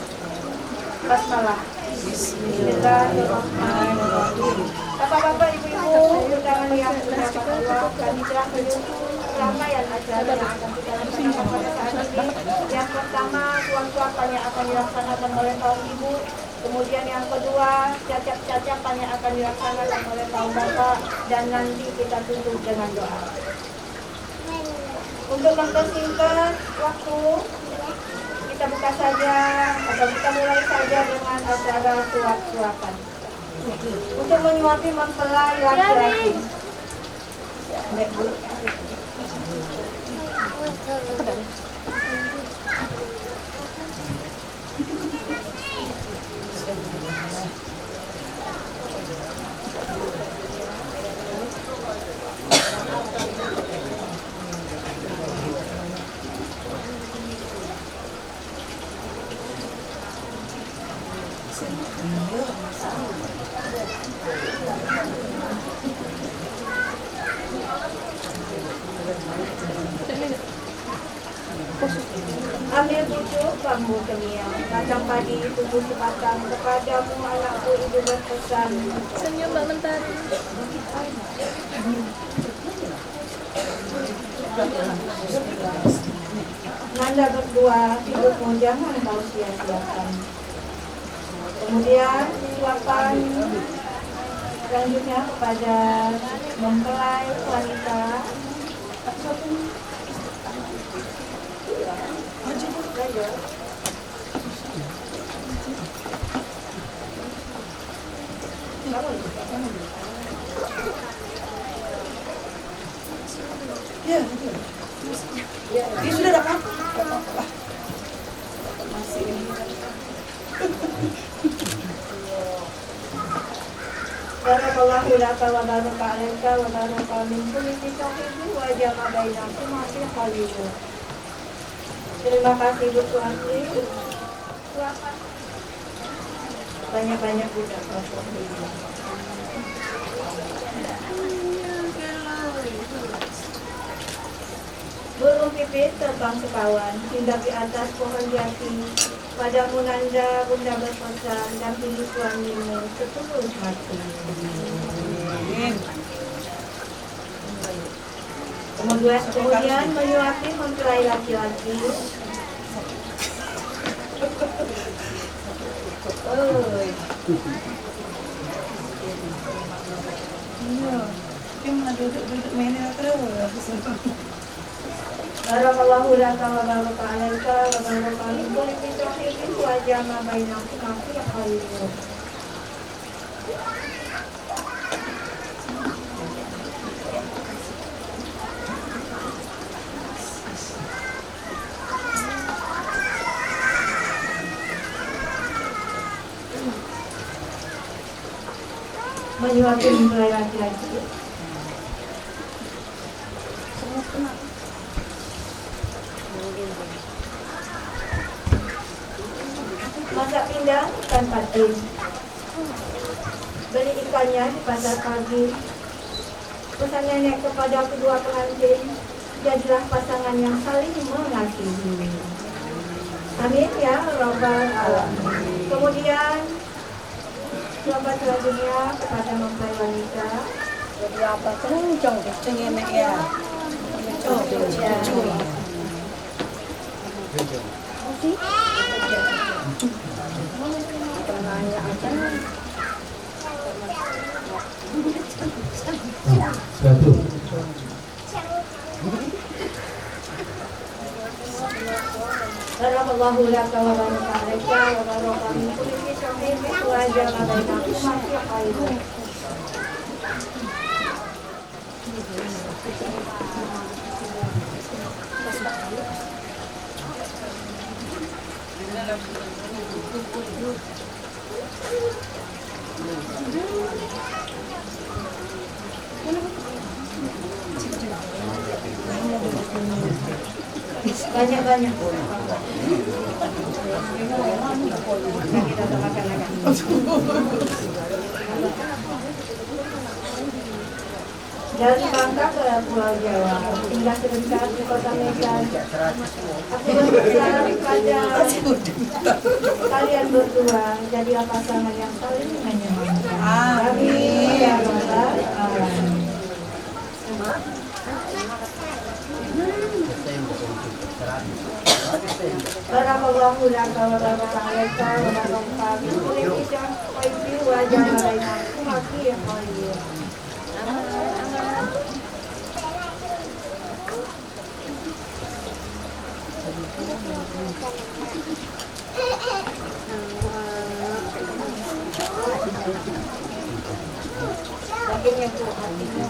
basmalah. Bismillahirrahmanirrahim. Bapak-bapak, ibu-ibu, undangan yang berbahagia Allah, kami telah menyusun rangkaian acara yang akan kita laksanakan pada saat ini. Yang pertama, suap-suapan yang akan dilaksanakan oleh kaum ibu. Kemudian yang kedua, cacap-cacapan yang akan dilaksanakan oleh kaum bapak. Dan nanti kita tutup dengan doa. Untuk mempersingkat waktu, kita buka saja atau kita mulai saja dengan acara suap-suapan. Untuk menyuapi mempelai laki-laki. Ambil pucuk bambu kemiang, kacang padi tubuh sepatang, kepadamu anakku ibu berpesan. Senyum Mbak Mentari. Nanda berdua, hidupmu jangan kau sia-siakan. Kemudian suapan selanjutnya kepada mempelai wanita. Ini sudah dapat. Barakallahu laka wa baraka alaika wa baraka min kulli shay'in wa jama'a bainakum fi khalil. Terima kasih Bu Suami. Banyak-banyak budak. Burung pipit terbang sekawan, hingga di atas pohon jati. Padamu Nanda bunda berpesan, dampingi suamimu setulus hati. Kemudian menyuapi mempelai laki-laki. Barakallahu laka wa baraka alaika wa baraka min kulli shay'in wa jama'a bainakum fi khalil. Menyuapi mempelai laki-laki. Masak pindang ikan patin. Beli ikannya di pasar pagi. Pesan nenek kepada kedua pengantin, jadilah pasangan yang saling mengasihi. Amin ya Rabbal alamin. Kemudian sahabat selanjutnya kepada mempelai wanita. Berapa kencang kencangnya nek ya. Satu. Barakallahu laka wa baraka alaika wa baraka min kulli shay'in wa jama'a bainakum fi khalil. Banyak-banyak. Kita makan lagi. Dari Bangka ke Pulau Jawa, tinggal sebentar di Kota Medan. Aku berharap pada kalian berdua jadilah pasangan yang saling menyenangkan. Amin. Ya Rabbal Alamin. Barakallahu laka wa baraka alaika wa baraka min kulli khairin wa ja'alaina fi khairin. Dagingnya tuh hatinya.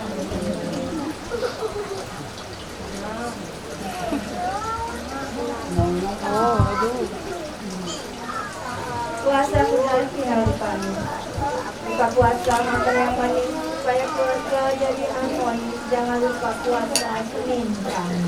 Puasa sudah final kami. Buka puasa makan yang manis supaya keluarga jadi harmonis. Jangan lupa puasa Senin kami.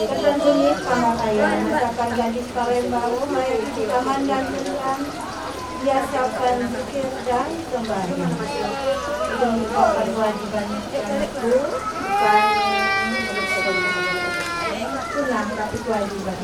Ketentuan pemakaian masakan gadis Palembang, Maya di taman dan tuhan biasakan zikir dan sembahyang. Itu merupakan kewajiban itu bukan sunnah tapi kewajiban.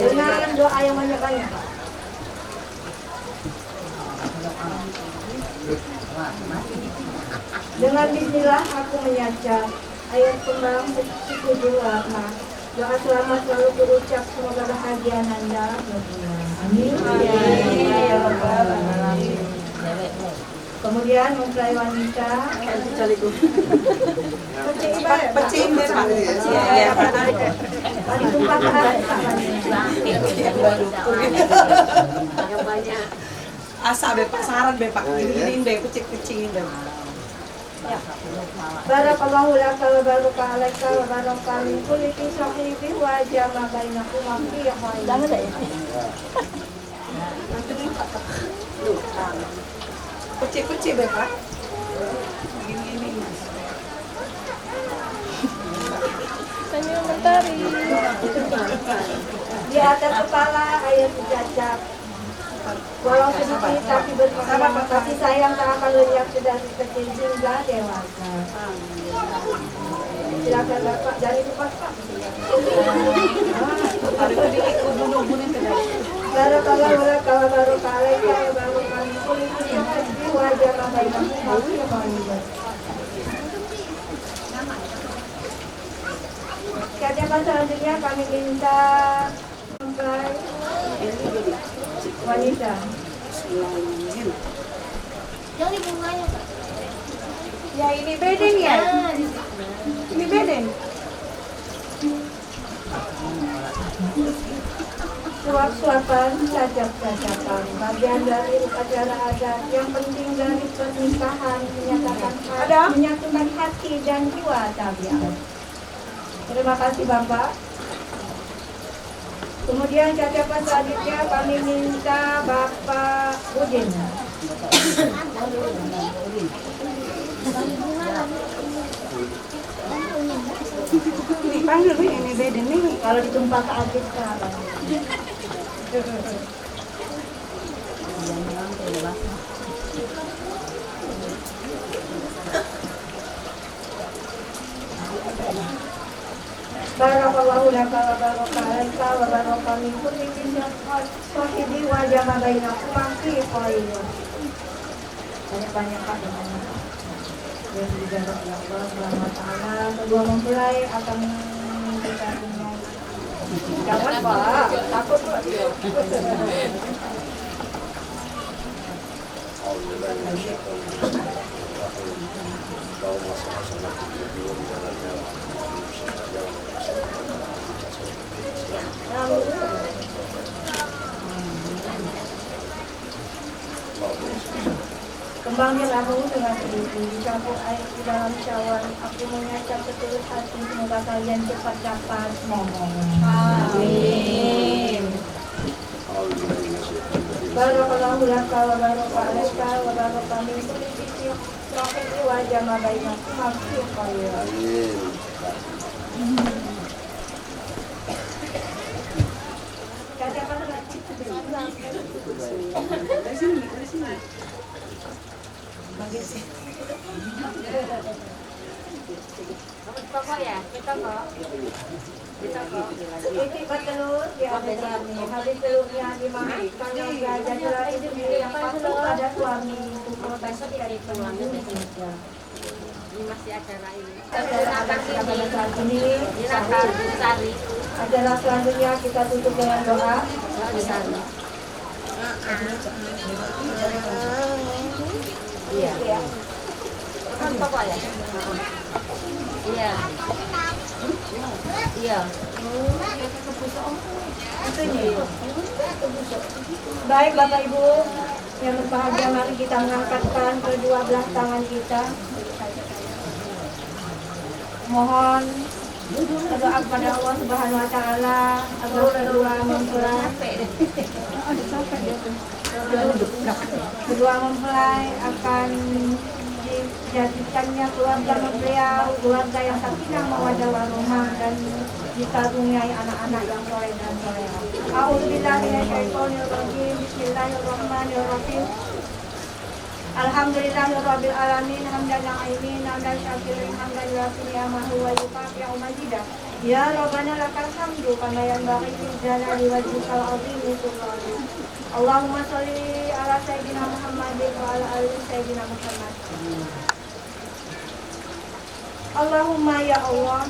Dengan doa yang banyak-banyak. Dengan bismillah aku menyajak ayat kembang setuju warna. Doa selamat selalu berucap, semoga bahagia nanda. Amin. Ya Rabbal Alamin. Kemudian mempelai wanita pecing asa be pasaran be pak gini be kucing-kucing be. Barakallahu laka wa baraka alaika wa baraka min kulli sahibi wa jama bainakum fi khairin. Jangan deh. Kucing-kucing be pak. Gini. Tanya mentari. Di atas kepala ayat dicacap. Walau sedikit tapi bermakna kasih sayang tak akan lenyap dari kecil hingga dewasa. Silakan Bapak dari Pak. Barakallahu laka wa baraka alaika wa baraka min kulli khairin wa jama bainakum fi khairin. Kata selanjutnya kami minta mempelai wanita. Jadi bunganya Pak. Ya ini beden ya? Ini beden. Suap-suapan, cacap-cacapan, bagian dari upacara adat yang penting dari pernikahan menyatukan hati dan jiwa tabiat. Terima kasih Bapak. Kemudian cacapan selanjutnya kami minta Bapak Udin. Dipanggil ini beden nih. Kalau ditumpah ke adik sekarang. Barakallahu laka wa baraka alaika wa baraka min kulli sahibi wa jama bainakum fi khairin. Banyak-banyak Pak dengan yang dijaga oleh Allah Subhanahu wa taala. Kedua mempelai akan memberikannya. Jangan Pak, takut Pak. Kembangnya lalu dengan teliti, dicampur air di dalam cawan. Aku mengajak setulus hati, semoga kalian cepat dapat mohon. Amin. Barakallahu laka wa baraka alaika wa baraka min kulli dzikri rohani wa jama bainakum maghfir khair. Dari sini. Pokok ya, kita kok. Itibat telur diambil suami, habis telurnya dimakan yang belajar telur itu yang patuh pada suami. Besok dari pulangnya besok. Ini masih acara ini. Acara saat ini Sari. adalah selanjutnya kita tutup dengan doa. Sari. Iya. Kan pokok ya. Iya. Iya. Baik Bapak Ibu yang berbahagia, mari kita mengangkatkan kedua belah tangan kita. Mohon berdoa kepada Allah Subhanahu wa taala agar kedua mempelai akan dijadikannya keluarga beliau, keluarga yang sakinah mawaddah warahmah dan dikaruniai anak-anak yang soleh dan solehah. A'udzubillahi minasyaitonir rajim. Bismillahirrahmanirrahim. Alhamdulillahirabbil alamin, hamdan na'imin, hamdan syakirin, hamdan yuafi ni'amahu wa yukafi'u majidah. Ya Rabbana lakal hamdu kama yanbaghi li jalali wajhikal azimi sultanik. Allahumma sholli ala sayyidina Muhammadin wa ala ali sayyidina Muhammad. Allahumma ya Allah,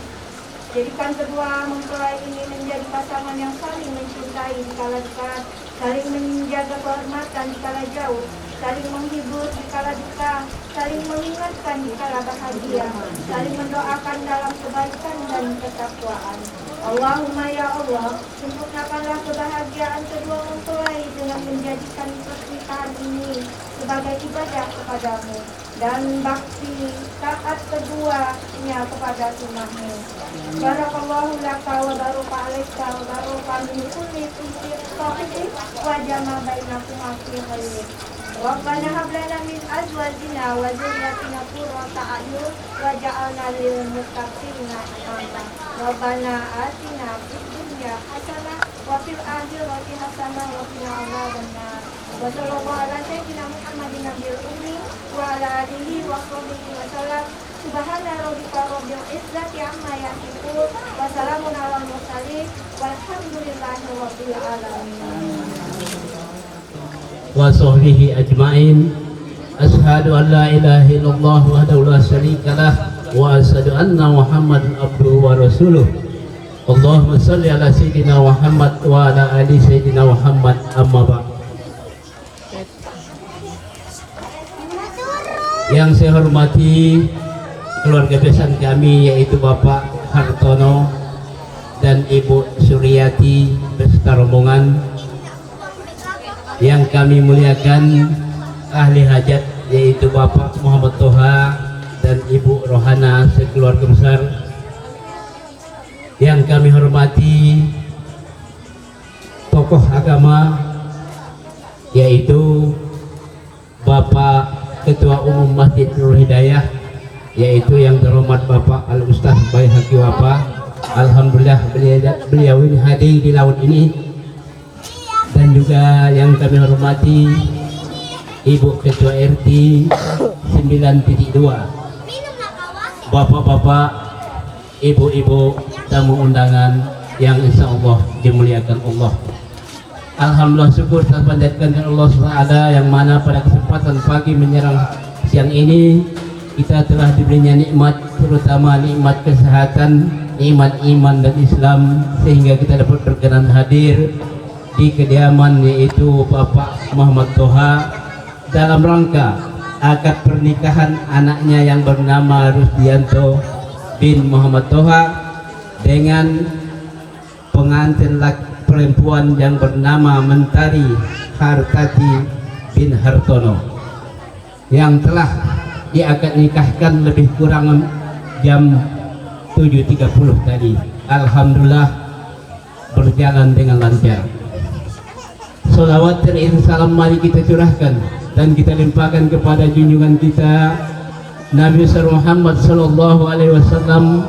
jadikan kedua mempelai ini menjadi pasangan yang saling mencintai di kala dekat, saling menjaga kehormatan di kala jauh, saling menghibur di kala duka, saling mengingatkan di kala bahagia, saling mendoakan dalam kebaikan dan ketakwaan. Allahumma ya Allah, sempurnakanlah kebahagiaan kedua mempelai dengan menjadikan pernikahan ini sebagai ibadah kepadamu dan bakti taat keduanya kepada sunnahmu. Barakallahu laka wa baraka alaika wa baraka min kulli tawfiq wa jama bainakum fi khairin. Rabbana hab lana min azwajina wa dhurriyyatina qurrata a'yun waj'alna lil muttaqina imama. Rabbana atina fid dunya hasanah wa fil akhirati hasanah wa qina adzabannar. Wa sallallahu ala sayyidina Muhammadin nabiyil ummi wa ala alihi wa sahbihi wa sallam. Subhana rabbika rabbil izzati amma yasifun wa salamun alal mursalin walhamdulillahi rabbil alamin. Wa sahbihi ajma'in. Ashhadu an la ilaha illallah wahdahu la syarika lah wa ashhadu anna Muhammadan abduhu wa rasuluh. Allahumma shalli ala sayyidina Muhammad wa ala ali sayyidina Muhammad, amma ba'd. Yang saya hormati keluarga besar kami, yaitu Bapak Hartono dan Ibu Suryati beserta rombongan. Yang kami muliakan ahli hajat, yaitu Bapak Muhammad Toha dan Ibu Rohana sekeluarga besar. Yang kami hormati tokoh agama, yaitu Bapak Ketua Umum Masjid Nurul Hidayah, yaitu yang terhormat Bapak Al-Ustaz Baihaqi Wafa. Alhamdulillah beliau ini hadir di laut ini. Dan juga yang kami hormati Ibu Ketua RT 9.2, Bapak-bapak, ibu-ibu, tamu undangan yang insya Allah dimuliakan Allah. Alhamdulillah, syukur terpanjatkan kepada Allah SWT yang mana pada kesempatan pagi menyerang siang ini kita telah diberinya nikmat, terutama nikmat kesehatan, nikmat iman dan Islam, sehingga kita dapat berkenan hadir di kediaman yaitu Bapak Muhammad Toha dalam rangka akad pernikahan anaknya yang bernama Rusdianto bin Muhammad Toha dengan pengantin perempuan yang bernama Mentari Hartati bin Hartono yang telah diakad nikahkan lebih kurang jam 7.30 tadi. Alhamdulillah berjalan dengan lancar. Salawat dan salam mari kita curahkan dan kita limpahkan kepada junjungan kita Nabi Muhammad sallallahu alaihi wasallam,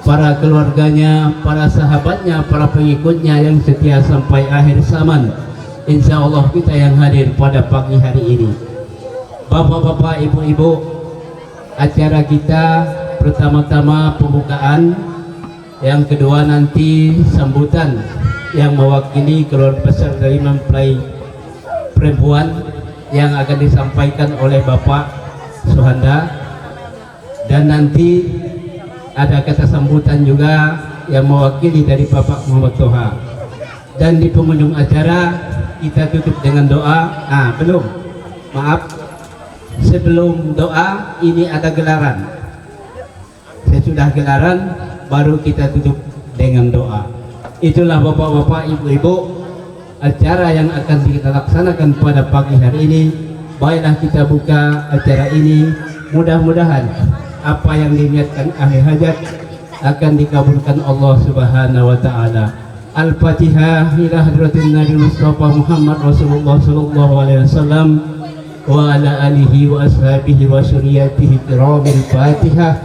para keluarganya, para sahabatnya, para pengikutnya yang setia sampai akhir zaman. Insya Allah kita yang hadir pada pagi hari ini. Bapak-bapak, ibu-ibu, acara kita pertama-tama pembukaan, yang kedua nanti sambutan yang mewakili keluarga besar dari mempelai perempuan yang akan disampaikan oleh Bapak Suhanda, dan nanti ada kata sambutan juga yang mewakili dari Bapak Muhammad Toha. Dan di pengunjung acara kita tutup dengan doa. Belum, maaf, sebelum doa ini ada gelaran. Sesudah gelaran baru kita tutup dengan doa. Itulah bapak-bapak, ibu-ibu, acara yang akan kita laksanakan pada pagi hari ini. Baiklah kita buka acara ini. Mudah-mudahan apa yang diniatkan ahli hajat akan dikabulkan Allah Subhanahu wa taala. Al-Fatihah ila hadratin Nabi Mustafa Muhammad Rasulullah sallallahu alaihi wasallam wa ala alihi wa ashabihi wa suriyatihi kiramil Fatihah.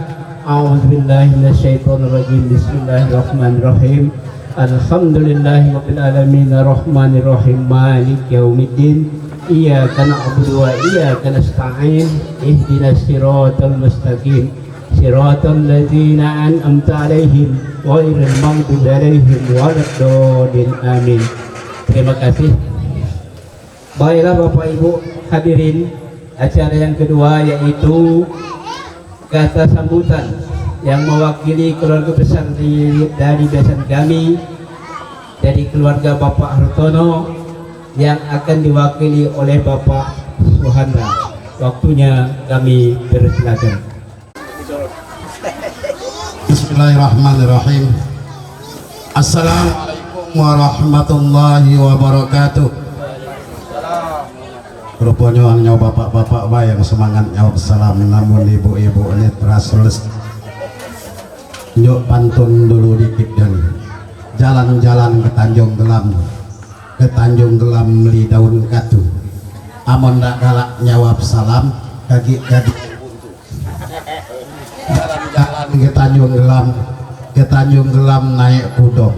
A'udzu billahi minasyaitonir rajim. Bismillahirrahmanirrahim. Alhamdulillahirabbil alamin arrahmanir rahim maliki yaumiddin iyyaka na'budu wa iyyaka nasta'in ihdinas siratal mustaqim siratal ladzina an'amta 'alaihim ghairil maghdubi 'alaihim waladdallin amin. Terima kasih. Baiklah Bapak Ibu hadirin, acara yang kedua yaitu kata sambutan yang mewakili keluarga besar dari besan kami, dari keluarga Bapak Hartono, yang akan diwakili oleh Bapak Suhanda. Waktunya kami persilakan. Bismillahirrahmanirrahim. Assalamualaikum warahmatullahi wabarakatuh. Rupanya hanya bapak-bapak yang semangat jawab salam, namun ibu-ibu ini terasulis. Yuk pantun dulu dikit dan jalan-jalan ke Tanjung Gelam li daun katu. Amon dak galak nyawab salam kaki-kaki. Jalan-jalan ke Tanjung Gelam naik kuda.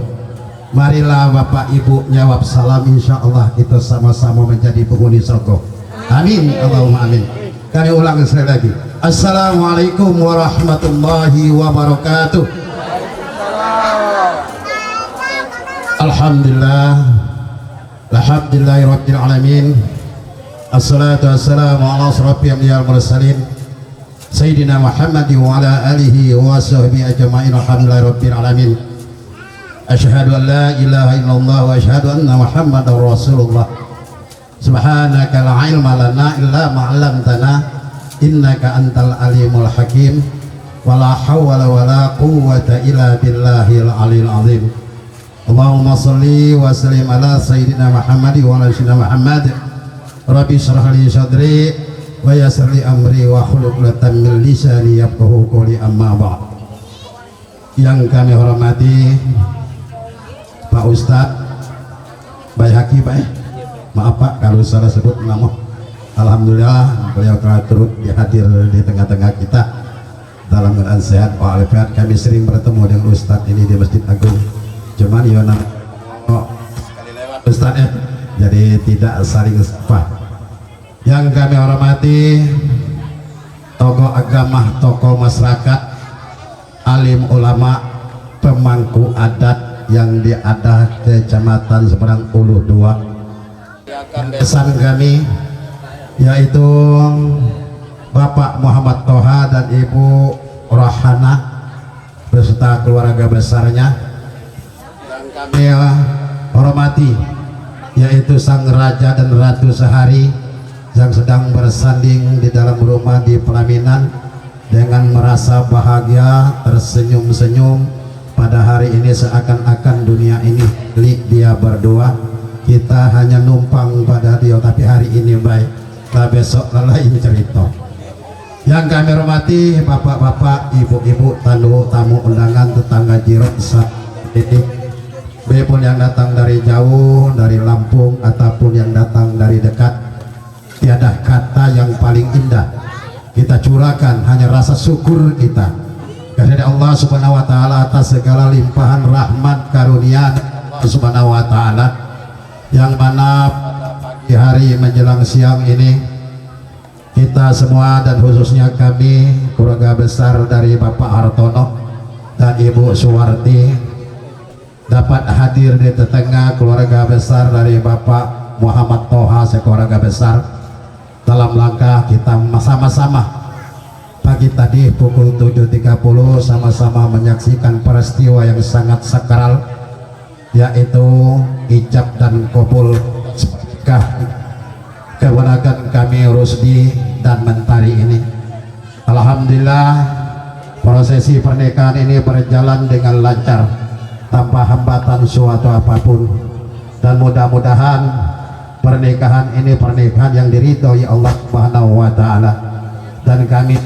Marilah Bapak Ibu nyawab salam, insya Allah kita sama-sama menjadi penghuni surga. Amin, Allahumma amin. Kami ulang sekali lagi. Assalamualaikum warahmatullahi wabarakatuh. Alhamdulillah, alhamdulillahirabbil alamin. Assalatu wassalamu ala asrofil anbiya'il mursalin Sayyidina Muhammad wa ala alihi wa sahbihi ajma'in. Alhamdulillahirabbil alamin. Asyhadu an la ilaha illallah wa asyhadu anna Muhammadar Rasulullah. Subhanaka la ilma lana illa ma 'allamtana innaka antal alimul hakim. Wala hawla wala quwwata illa billahil aliyil azim. Allahumma shalli wa sallim ala sayyidina Muhammad wa ala sayyidina Muhammad. Rabbi shrah li sadri wa yassir li amri wa hlul 'uqdatam min lisani yafqahu qawli, amma ba'd. Yang kami hormati Pak Ustadz Bayhaqi, Pak, maaf Pak kalau salah sebut nama. Alhamdulillah beliau telah turut hadir di tengah-tengah kita dalam keadaan sehat walafiat. Kami sering bertemu dengan Ustadz ini di Masjid Agung, cuman Yona Ustadz jadi tidak saling sapa. Yang kami hormati tokoh agama, tokoh masyarakat, alim ulama, pemangku adat yang di adat Kecamatan Seberang Ulu 2. Pesan kami yaitu Bapak Muhammad Toha dan Ibu Rohana beserta keluarga besarnya yang kami hormati, yaitu Sang Raja dan Ratu Sehari yang sedang bersanding di dalam rumah di pelaminan dengan merasa bahagia, tersenyum-senyum pada hari ini seakan-akan dunia ini milik dia berdua. Kita hanya numpang pada dia, tapi hari ini baik, nah besok lain cerita. Yang kami hormati bapak-bapak, ibu-ibu, tamu undangan, tetangga jirok saat ini, baikpun yang datang dari jauh, dari Lampung ataupun yang datang dari dekat, tiada kata yang paling indah kita curahkan, hanya rasa syukur kita kepada Allah Subhanahu wa taala atas segala limpahan rahmat karunia Allah Subhanahu wa taala, yang mana di hari menjelang siang ini kita semua dan khususnya kami keluarga besar dari Bapak Hartono dan Ibu Suwarti dapat hadir di tengah keluarga besar dari Bapak Muhammad Toha sekeluarga besar dalam langkah kita sama-sama pagi tadi pukul 7.30 sama-sama menyaksikan peristiwa yang sangat sakral, yaitu ijab dan kabul keponakan kami Rusdi dan Mentari ini. Alhamdulillah prosesi pernikahan ini berjalan dengan lancar tanpa hambatan suatu apapun, dan mudah-mudahan pernikahan ini pernikahan yang diridhoi Allah Subhanahu wa taala. Dan kami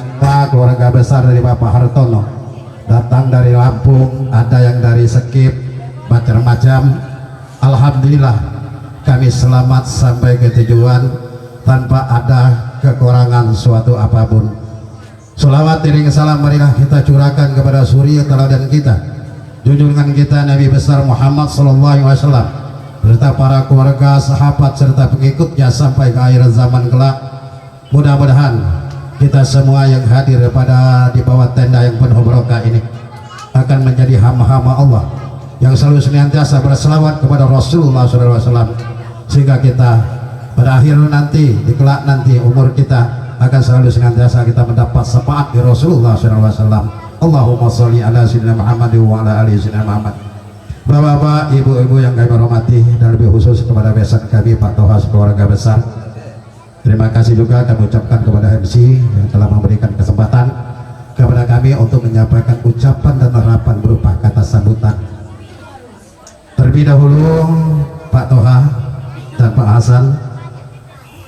keluarga besar dari Bapak Hartono datang dari Lampung, ada yang dari Sekip, macam-macam. Alhamdulillah kami selamat sampai ke tujuan tanpa ada kekurangan suatu apapun. Sholawat iring salam marilah kita curahkan kepada suri teladan kita, junjungan kita Nabi besar Muhammad sallallahu alaihi wasallam serta para keluarga, sahabat serta pengikutnya sampai ke akhir zaman kelak. Mudah-mudahan kita semua yang hadir pada di bawah tenda yang penuh barokah ini akan menjadi hamba-hamba Allah yang selalu senantiasa berselawat kepada Rasulullah sallallahu alaihi wasallam, sehingga kita pada akhir nanti di kelak nanti umur kita akan selalu senantiasa kita mendapat syafaat di Rasulullah sallallahu alaihi wasallam. Allahumma sholli ala sayyidina Muhammad wa ala ali sayyidina Muhammad. Bapak-bapak, ibu-ibu yang kami hormati, dan lebih khusus kepada besan kami Pak Toha keluarga besar, terima kasih juga kami ucapkan kepada MC yang telah memberikan kesempatan kepada kami untuk menyampaikan ucapan dan harapan berupa kata sambutan. Terlebih dahulu Pak Toha dan Pak Hasan,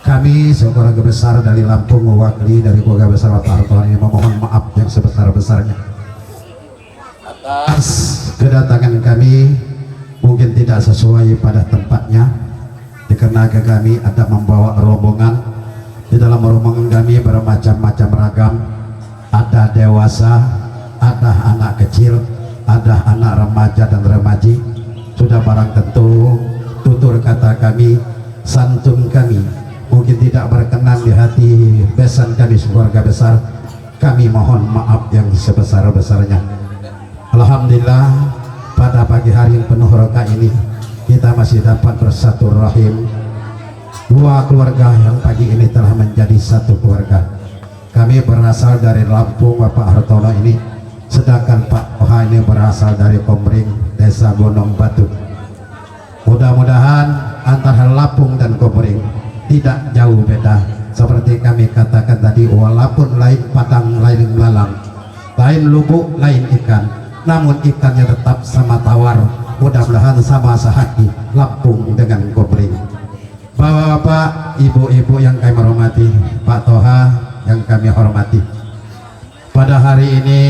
kami sekeluarga besar dari Lampung mewakili dari keluarga besar Bapak Hartono ini memohon maaf yang sebesar-besarnya atas kedatangan kami mungkin tidak sesuai pada tempatnya, dikarenakan kami ada membawa rombongan. Di dalam rombongan kami bermacam-macam ragam, ada dewasa, ada anak kecil, ada anak remaja dan remaji. Sudah barang tentu tutur kata kami, santun kami mungkin tidak berkenan di hati besan kami keluarga besar. Kami mohon maaf yang sebesar-besarnya. Alhamdulillah pada pagi hari yang penuh barokah ini kita masih dapat bersatu rahim. Dua keluarga yang pagi ini telah menjadi satu keluarga. Kami berasal dari Lampung Bapak Hartono ini, sedangkan Pak Toha ini berasal dari Komering, Desa Gunung Batu. Mudah-mudahan antara Lampung dan Komering tidak jauh beda, seperti kami katakan tadi, walaupun lain padang lain belalang, lain lubuk lain ikan, namun ikannya tetap sama tawar. Mudah-mudahan sama sehati Lampung dengan Komering. Bapak-bapak, ibu-ibu yang kami hormati, Pak Toha yang kami hormati, pada hari ini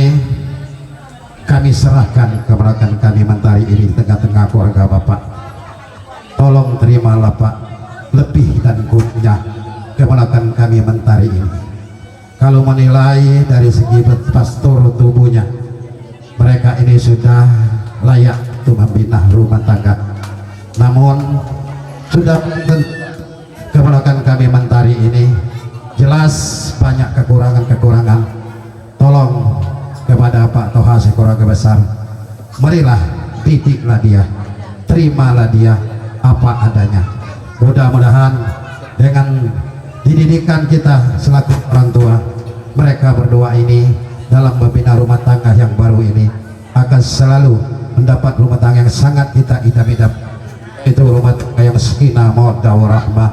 kami serahkan keberatan kami Mentari ini di tengah-tengah keluarga Bapak. Tolong terimalah Pak lebih dan kurangnya keberatan kami Mentari ini. Kalau menilai dari segi postur tubuhnya, mereka ini sudah layak untuk membina rumah tangga. Namun sudah keponakan kami Mentari ini jelas banyak kekurangan-kekurangan. Tolong kepada Pak Toha keluarga besar, marilah didiklah dia, terimalah dia apa adanya. Mudah-mudahan dengan dididikan kita selaku orang tua, mereka berdua ini dalam membina rumah tangga yang baru ini akan selalu mendapat rumah tangga yang sangat kita idam-idam. Itu rumah tangga yang sakinah mawaddah warahmah,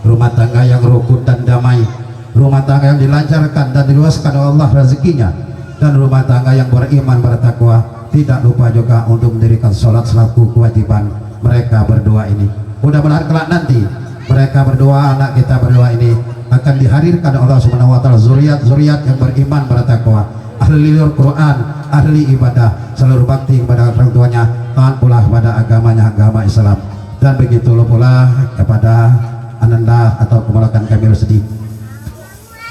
rumah tangga yang rukun dan damai, rumah tangga yang dilancarkan dan diluaskan oleh Allah rezekinya, dan rumah tangga yang beriman bertakwa. Tidak lupa juga untuk mendirikan sholat selaku kewajiban mereka berdua ini. Mudah-mudahan kelak nanti mereka berdua, anak kita berdua ini akan dihadirkan oleh Allah Subhanahu wa taala zuriat yang beriman bertakwa, ahli Al-Quran, ahli ibadah, seluruh bakti kepada orang tuanya, taat pula kepada agamanya, agama Islam. Dan begitu pula kepada Ananda atau keponakan kami Rusdi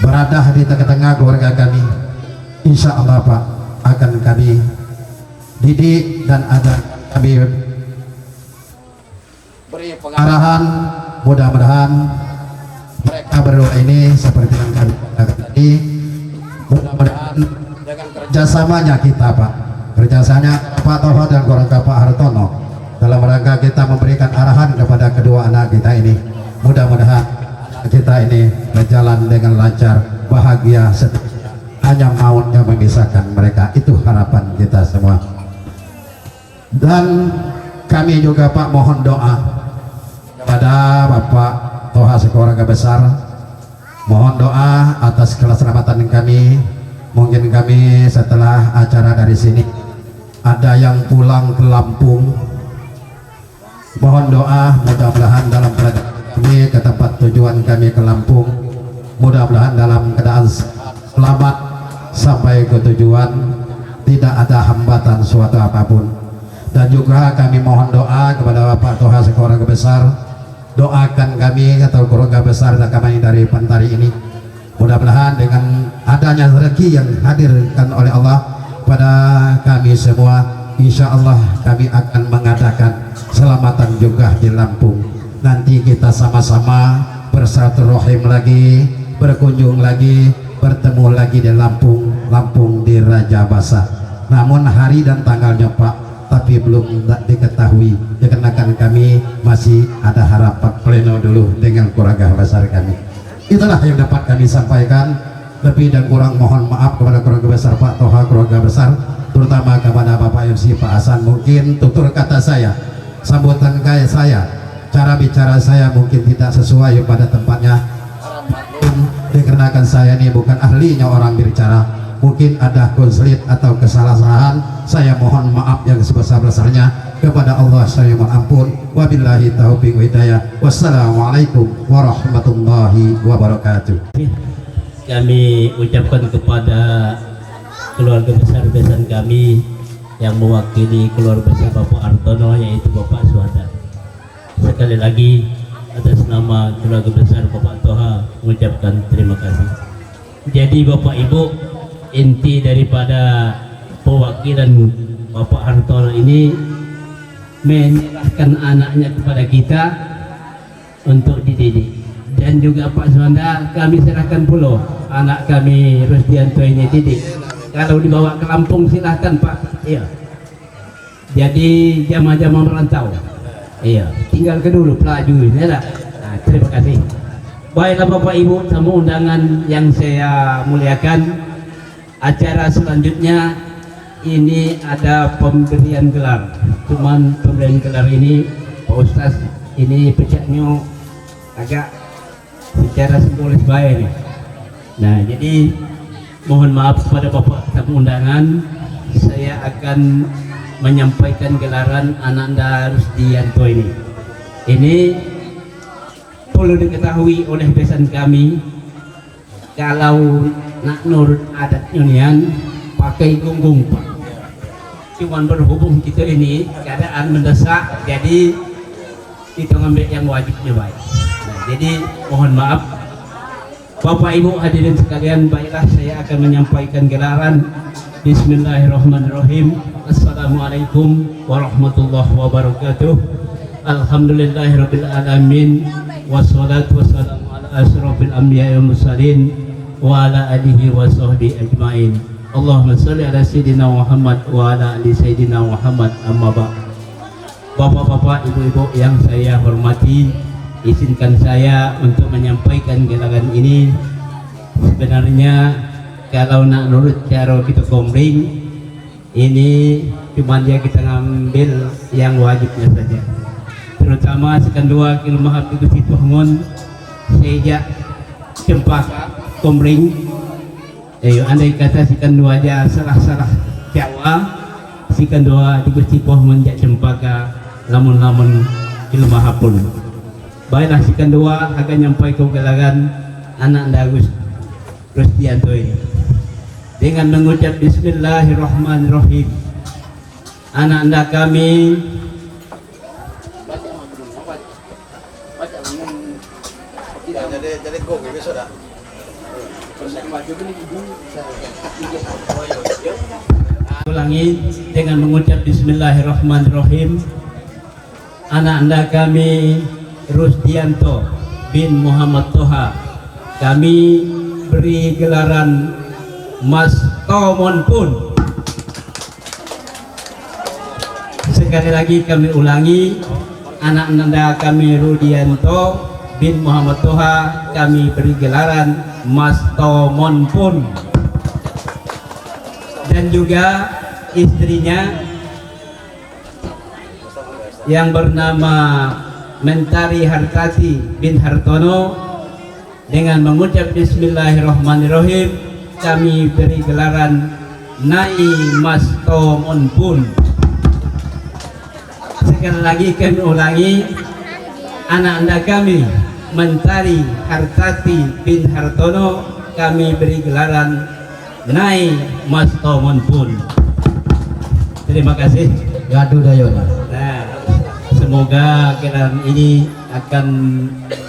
berada di tengah-tengah keluarga kami. Insya Allah Pak, akan kami didik dan ada kami beri pengarahan. Mudah-mudahan mereka berdua ini seperti yang kami katakan tadi, mudah-mudahan dengan kerjasamanya kita Pak, kerjasamanya Pak Toha dan keluarga Pak Hartono dalam rangka kita memberikan arahan kepada kedua anak kita ini, mudah-mudahan kita ini berjalan dengan lancar, bahagia, seterusnya. Hanya maut yang memisahkan mereka, itu harapan kita semua. Dan kami juga Pak mohon doa kepada Bapak Toha sekeluarga besar, mohon doa atas keselamatan kami. Mungkin kami setelah acara dari sini ada yang pulang ke Lampung, mohon doa mudah-mudahan dalam perjalanan kami ke tempat tujuan kami ke Lampung, mudah-mudahan dalam keadaan selamat sampai ke tujuan, tidak ada hambatan suatu apapun. Dan juga kami mohon doa kepada Bapak Toha sekeluarga besar, doakan kami atau keluarga besar dan kami dari Pentari ini, mudah-mudahan dengan adanya rezeki yang hadirkan oleh Allah pada kami semua, insya Allah kami akan mengadakan selamatan juga di Lampung. Nanti kita sama-sama bersilaturahim lagi, berkunjung lagi, bertemu lagi di Lampung di Raja Basa. Namun hari dan tanggalnya Pak tapi belum diketahui, dikarenakan kami masih ada harapan pleno dulu dengan keluarga besar kami. Itulah yang dapat kami sampaikan. Lebih dan kurang mohon maaf kepada keluarga besar Pak Toha, keluarga besar, terutama kepada Bapak MC Pak Hasan. Mungkin tutur kata saya, sambutan saya, cara bicara saya mungkin tidak sesuai pada tempatnya, dikarenakan saya ini bukan ahlinya orang berbicara. Mungkin ada konflik atau kesalahan, saya mohon maaf yang sebesar-besarnya. Kepada Allah saya mohon ampun. Wabillahi taufiq wa hidayah. Wassalamualaikum warahmatullahi wabarakatuh. Kami ucapkan kepada keluarga besar besan kami yang mewakili keluarga besar Bapak Hartono, yaitu Bapak Suhada. Sekali lagi atas nama keluarga besar Bapak Toha mengucapkan terima kasih. Jadi Bapak Ibu, inti daripada perwakilan Bapak Hartono ini menyerahkan anaknya kepada kita untuk dididik, dan juga Pak Suhanda kami serahkan pula anak kami Rusdianto ini didik. Kalau dibawa ke Lampung silahkan Pak. Iya. Jadi jamaah-jamaah merantau. Iya. Tinggal ke dulu pelaju ini lah. Nah, terima kasih. Baiklah Bapak Ibu tamu undangan yang saya muliakan, acara selanjutnya ini ada pemberian gelar. Cuman pemberian gelar ini Pak Ustaz ini pecahnya agak secara simbolis baik nih. Nah, jadi mohon maaf kepada Bapak tamu undangan, saya akan menyampaikan gelaran Ananda Rusdianto ini. Ini perlu diketahui oleh besan kami, kalau nak nurut adat Yunian pakai gunggung Pak. Cuman berhubung kita ini keadaan mendesak, jadi kita ngambil yang wajibnya baik. Nah, jadi mohon maaf Bapak Ibu hadirin sekalian, baiklah saya akan menyampaikan gelaran. Bismillahirrahmanirrahim. Assalamualaikum warahmatullahi wabarakatuh. Alhamdulillahirabbil alamin. Wassalatu wassalamu ala asyrofil anbiya'i wal mursalin wa ala alihi wa sahbihi ajmain. Allahumma shalli ala sayyidina Muhammad wa ala ali sayyidina Muhammad. Amma ba'd. Bapak-bapak, ibu-ibu yang saya hormati, izinkan saya untuk menyampaikan gelaran ini. Sebenarnya kalau nak nurut cara kita komring, ini cuma dia kita ngambil yang wajibnya saja. Terutama sekan dua kilomah itu Situangun sejak cempaka komring. Ayo andai kata si kendua aja salah-salah Jawa, si kendua dibercipoh menjak cempaka lamun-lamun ilmu hapun. Baiklah si kendua akan nyampai ke gelagan anak Agus Rusdianto ini dengan mengucap Bismillahirrahmanirrahim. Anak-anak kami ulangi dengan mengucap Bismillahirrahmanirrahim. Anak-anak kami Rusdianto bin Muhammad Toha kami beri gelaran Mas Tomon pun. Sekali lagi kami ulangi, anak-anak kami Rudianto bin Muhammad Toha kami beri gelaran Mas Tomon pun. Dan juga istrinya yang bernama Mentari Hartati bin Hartono dengan mengucap Bismillahirrahmanirrahim kami beri gelaran Nai Mas Tomon pun. Sekali lagi kami ulangi, anak-anak kami Mentari Hartati bin Hartono kami beri gelaran Nai Mas Tomon pun. Terima kasih. Gaduh dayona. Nah, semoga gelaran ini akan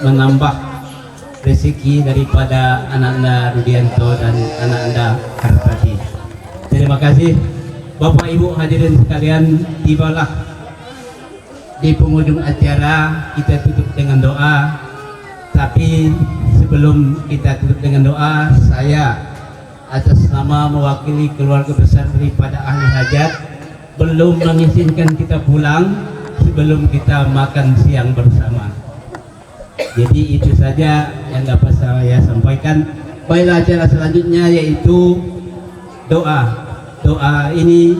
menambah rezeki daripada anak-anak Rudianto dan anak-anak Hartati. Terima kasih. Bapak Ibu hadirin sekalian, tibalah di penghujung acara. Kita tutup dengan doa. Tapi sebelum kita tutup dengan doa, saya atas nama mewakili keluarga besar daripada ahli hajat belum mengizinkan kita pulang sebelum kita makan siang bersama. Jadi itu saja yang dapat saya sampaikan. Baiklah, acara selanjutnya yaitu doa. Doa ini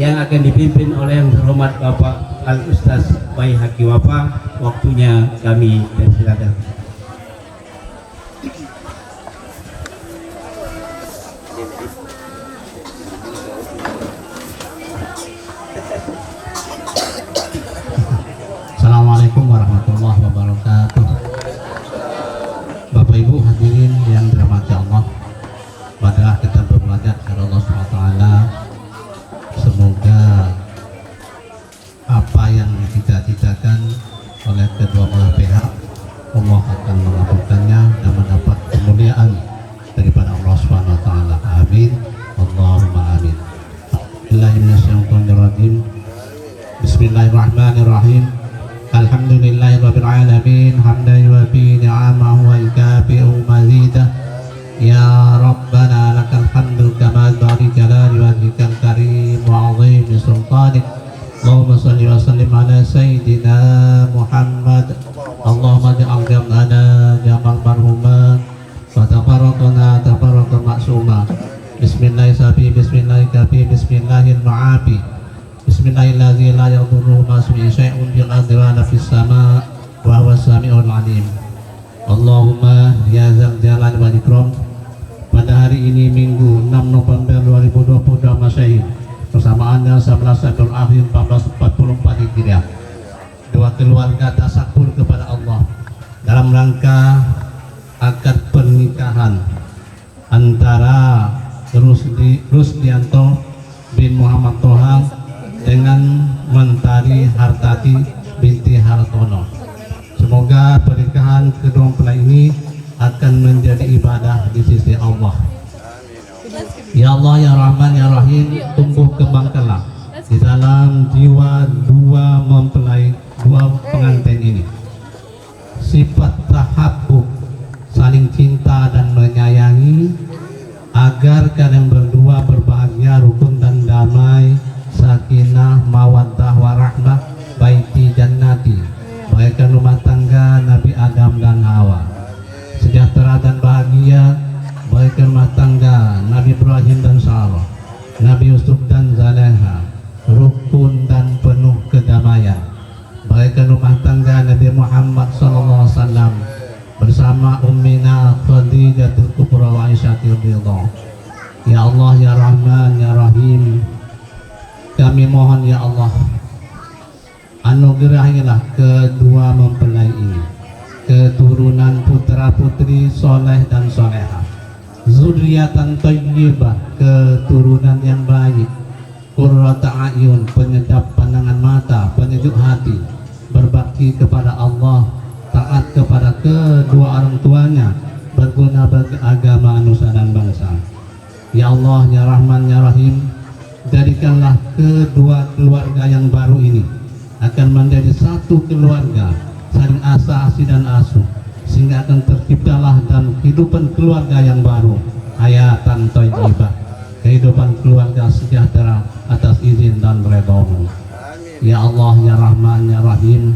yang akan dipimpin oleh yang terhormat Bapak Al-Ustaz Bayi Haki Wafa. Waktunya kami persilakan. Assalamualaikum warahmatullahi wabarakatuh. Bapak Ibu hadirin yang dirahmati Allah, pada kita bermunajat kepada Allah SWT. Semoga apa yang dicita-citakan oleh kedua belah pihak Allah akan mengabulkannya dan mendapat kemuliaan daripada Allah SWT. Amin. Allahumma amin. Bismillahirrahmanirrahim. Alhamdulillahirabbil alamin hamdan yuwafi ni'amahu wa yukafi'u mazidah. Ya Rabbana lakal hamdu kama bari jalali wajhikal karim wa 'azimi sultanik. Allahumma shalli wa sallim ala sayyidina Muhammad. Allahumma ja'al jam'ana jamal marhuma wa tafarraqana tafarraqan ma'suma. Bismillahirrahmanirrahim. Bismillahirrahmanirrahim. Bismillahirrahmanirrahim. La yadurruhu ma ismihi syai'un fil ardi wa la fis sama' wa huwas sami'ul 'alim. Allahumma ya dzal jalali wal ikram. Pada hari ini Minggu 6 November 2022 Masehi, bersamaannya 11 Rabiul Akhir 1444 Hijriah, dua keluarga tasakur kepada Allah dalam rangka akad pernikahan antara Rusdianto bin Muhammad Toha dengan Mentari Hartati binti Hartono. Semoga pernikahan kedua mempelai ini akan menjadi ibadah di sisi Allah. Ya Allah, ya Rahman, ya Rahim, tumbuh kembangkanlah di dalam jiwa dua mempelai, dua pengantin ini sifat tahabbub, saling cinta dan menyayangi, agar kalian berdua berbahagia, rukun dan damai, sakinah, mawaddah, warahmah, baiti jannati, bagaikan rumah tangga Nabi Adam dan Hawa, sejahtera dan bahagia, bagaikan rumah tangga Nabi Ibrahim dan Sarah, Nabi Yusuf dan Zaleha, rukun dan penuh kedamaian, bagaikan rumah tangga Nabi Muhammad SAW bersama Ummina Khadijatul Kubra wa Aisyatul Ridha. Ya Allah ya Rahman ya Rahim, kami mohon ya Allah, anugerahilah kedua mempelai ini keturunan putra putri soleh dan solehah, zuriatan thayyibah, keturunan yang baik, qurrata a'yun, penyedap pandangan mata, penyejuk hati, berbakti kepada Allah, taat kepada kedua orang tuanya, berguna bagi agama, nusa dan bangsa. Ya Allah ya Rahman ya Rahim, jadikanlah kedua keluarga yang baru ini akan menjadi satu keluarga, saling asa-asi dan asuh, sehingga akan terciptalah dan kehidupan keluarga yang baru, hayatan thayyibah, kehidupan keluarga sejahtera atas izin dan redha-Mu. Ya Allah ya Rahman ya Rahim,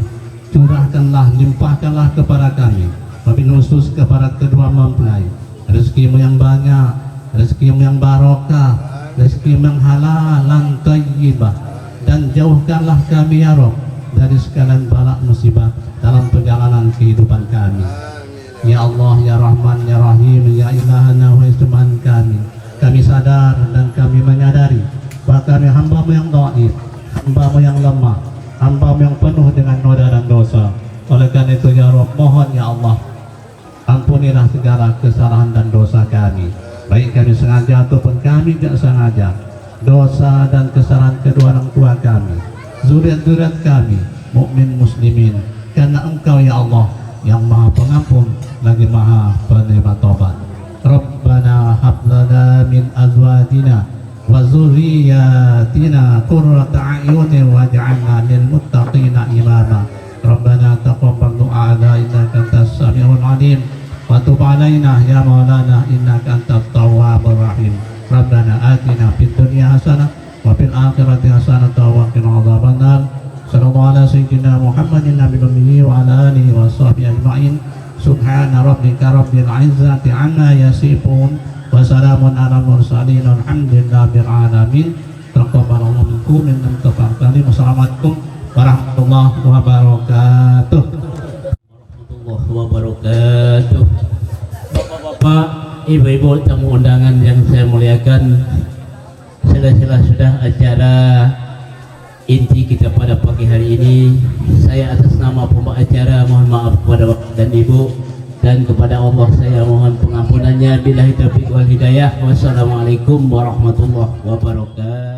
curahkanlah, limpahkanlah kepada kami, wabil khusus kepada kedua mempelai, rezeki-Mu yang banyak, rezeki-Mu yang barokah, rezeki-Mu yang halalan thayyibah, dan jauhkanlah kami ya Rabb dari segala bala musibah dalam perjalanan kehidupan kami. Ya Allah ya Rahman ya Rahim, ya Ilahana wa Tuhan kami sadar dan kami menyadari bahwa kami hamba-Mu yang dhaif, hamba-Mu yang lemah, hamba-Mu yang penuh dengan noda dan dosa. Oleh karena itu ya Rabb, mohon ya Allah, ampunilah segala kesalahan dan dosa kami, baik kami sengaja ataupun kami tidak sengaja, dosa dan kesalahan kedua orang tua kami, zuriat-zuriat kami, mukmin muslimin, karena Engkau ya Allah yang maha pengampun lagi maha penerima taubat. Rabbana hablana min azwajina wa zurriyatina qurrata a'yunin waj'alna lil muttaqina imama. Rabbana taqabbal du'ana innaka antas samiul alim wa tub 'alaina ya maulana innaka antat tawwabur rahim. Rabbana atina fid dunya hasanah wa fil akhirati hasanah wa qina adzabannar. Sallallahu ala sayyidina Muhammadin nabiyil ummi wa ala alihi wa sahbihi ajma'in. Subhana rabbika rabbil izzati amma yasifun wa salamun alal mursalin walhamdulillahi alamin. Taqabbalallahu minkum innal taqabbal. Wassalamualaikum warahmatullahi wabarakatuh. Warahmatullahi wabarakatuh. Bapak, ibu-ibu tamu undangan yang saya muliakan, sudah acara inti kita pada pagi hari ini, saya atas nama pembawa acara mohon maaf kepada bapak dan ibu, dan kepada Allah saya mohon pengampunannya. Billahi taufiq wal hidayah. Wassalamualaikum warahmatullahi wabarakatuh.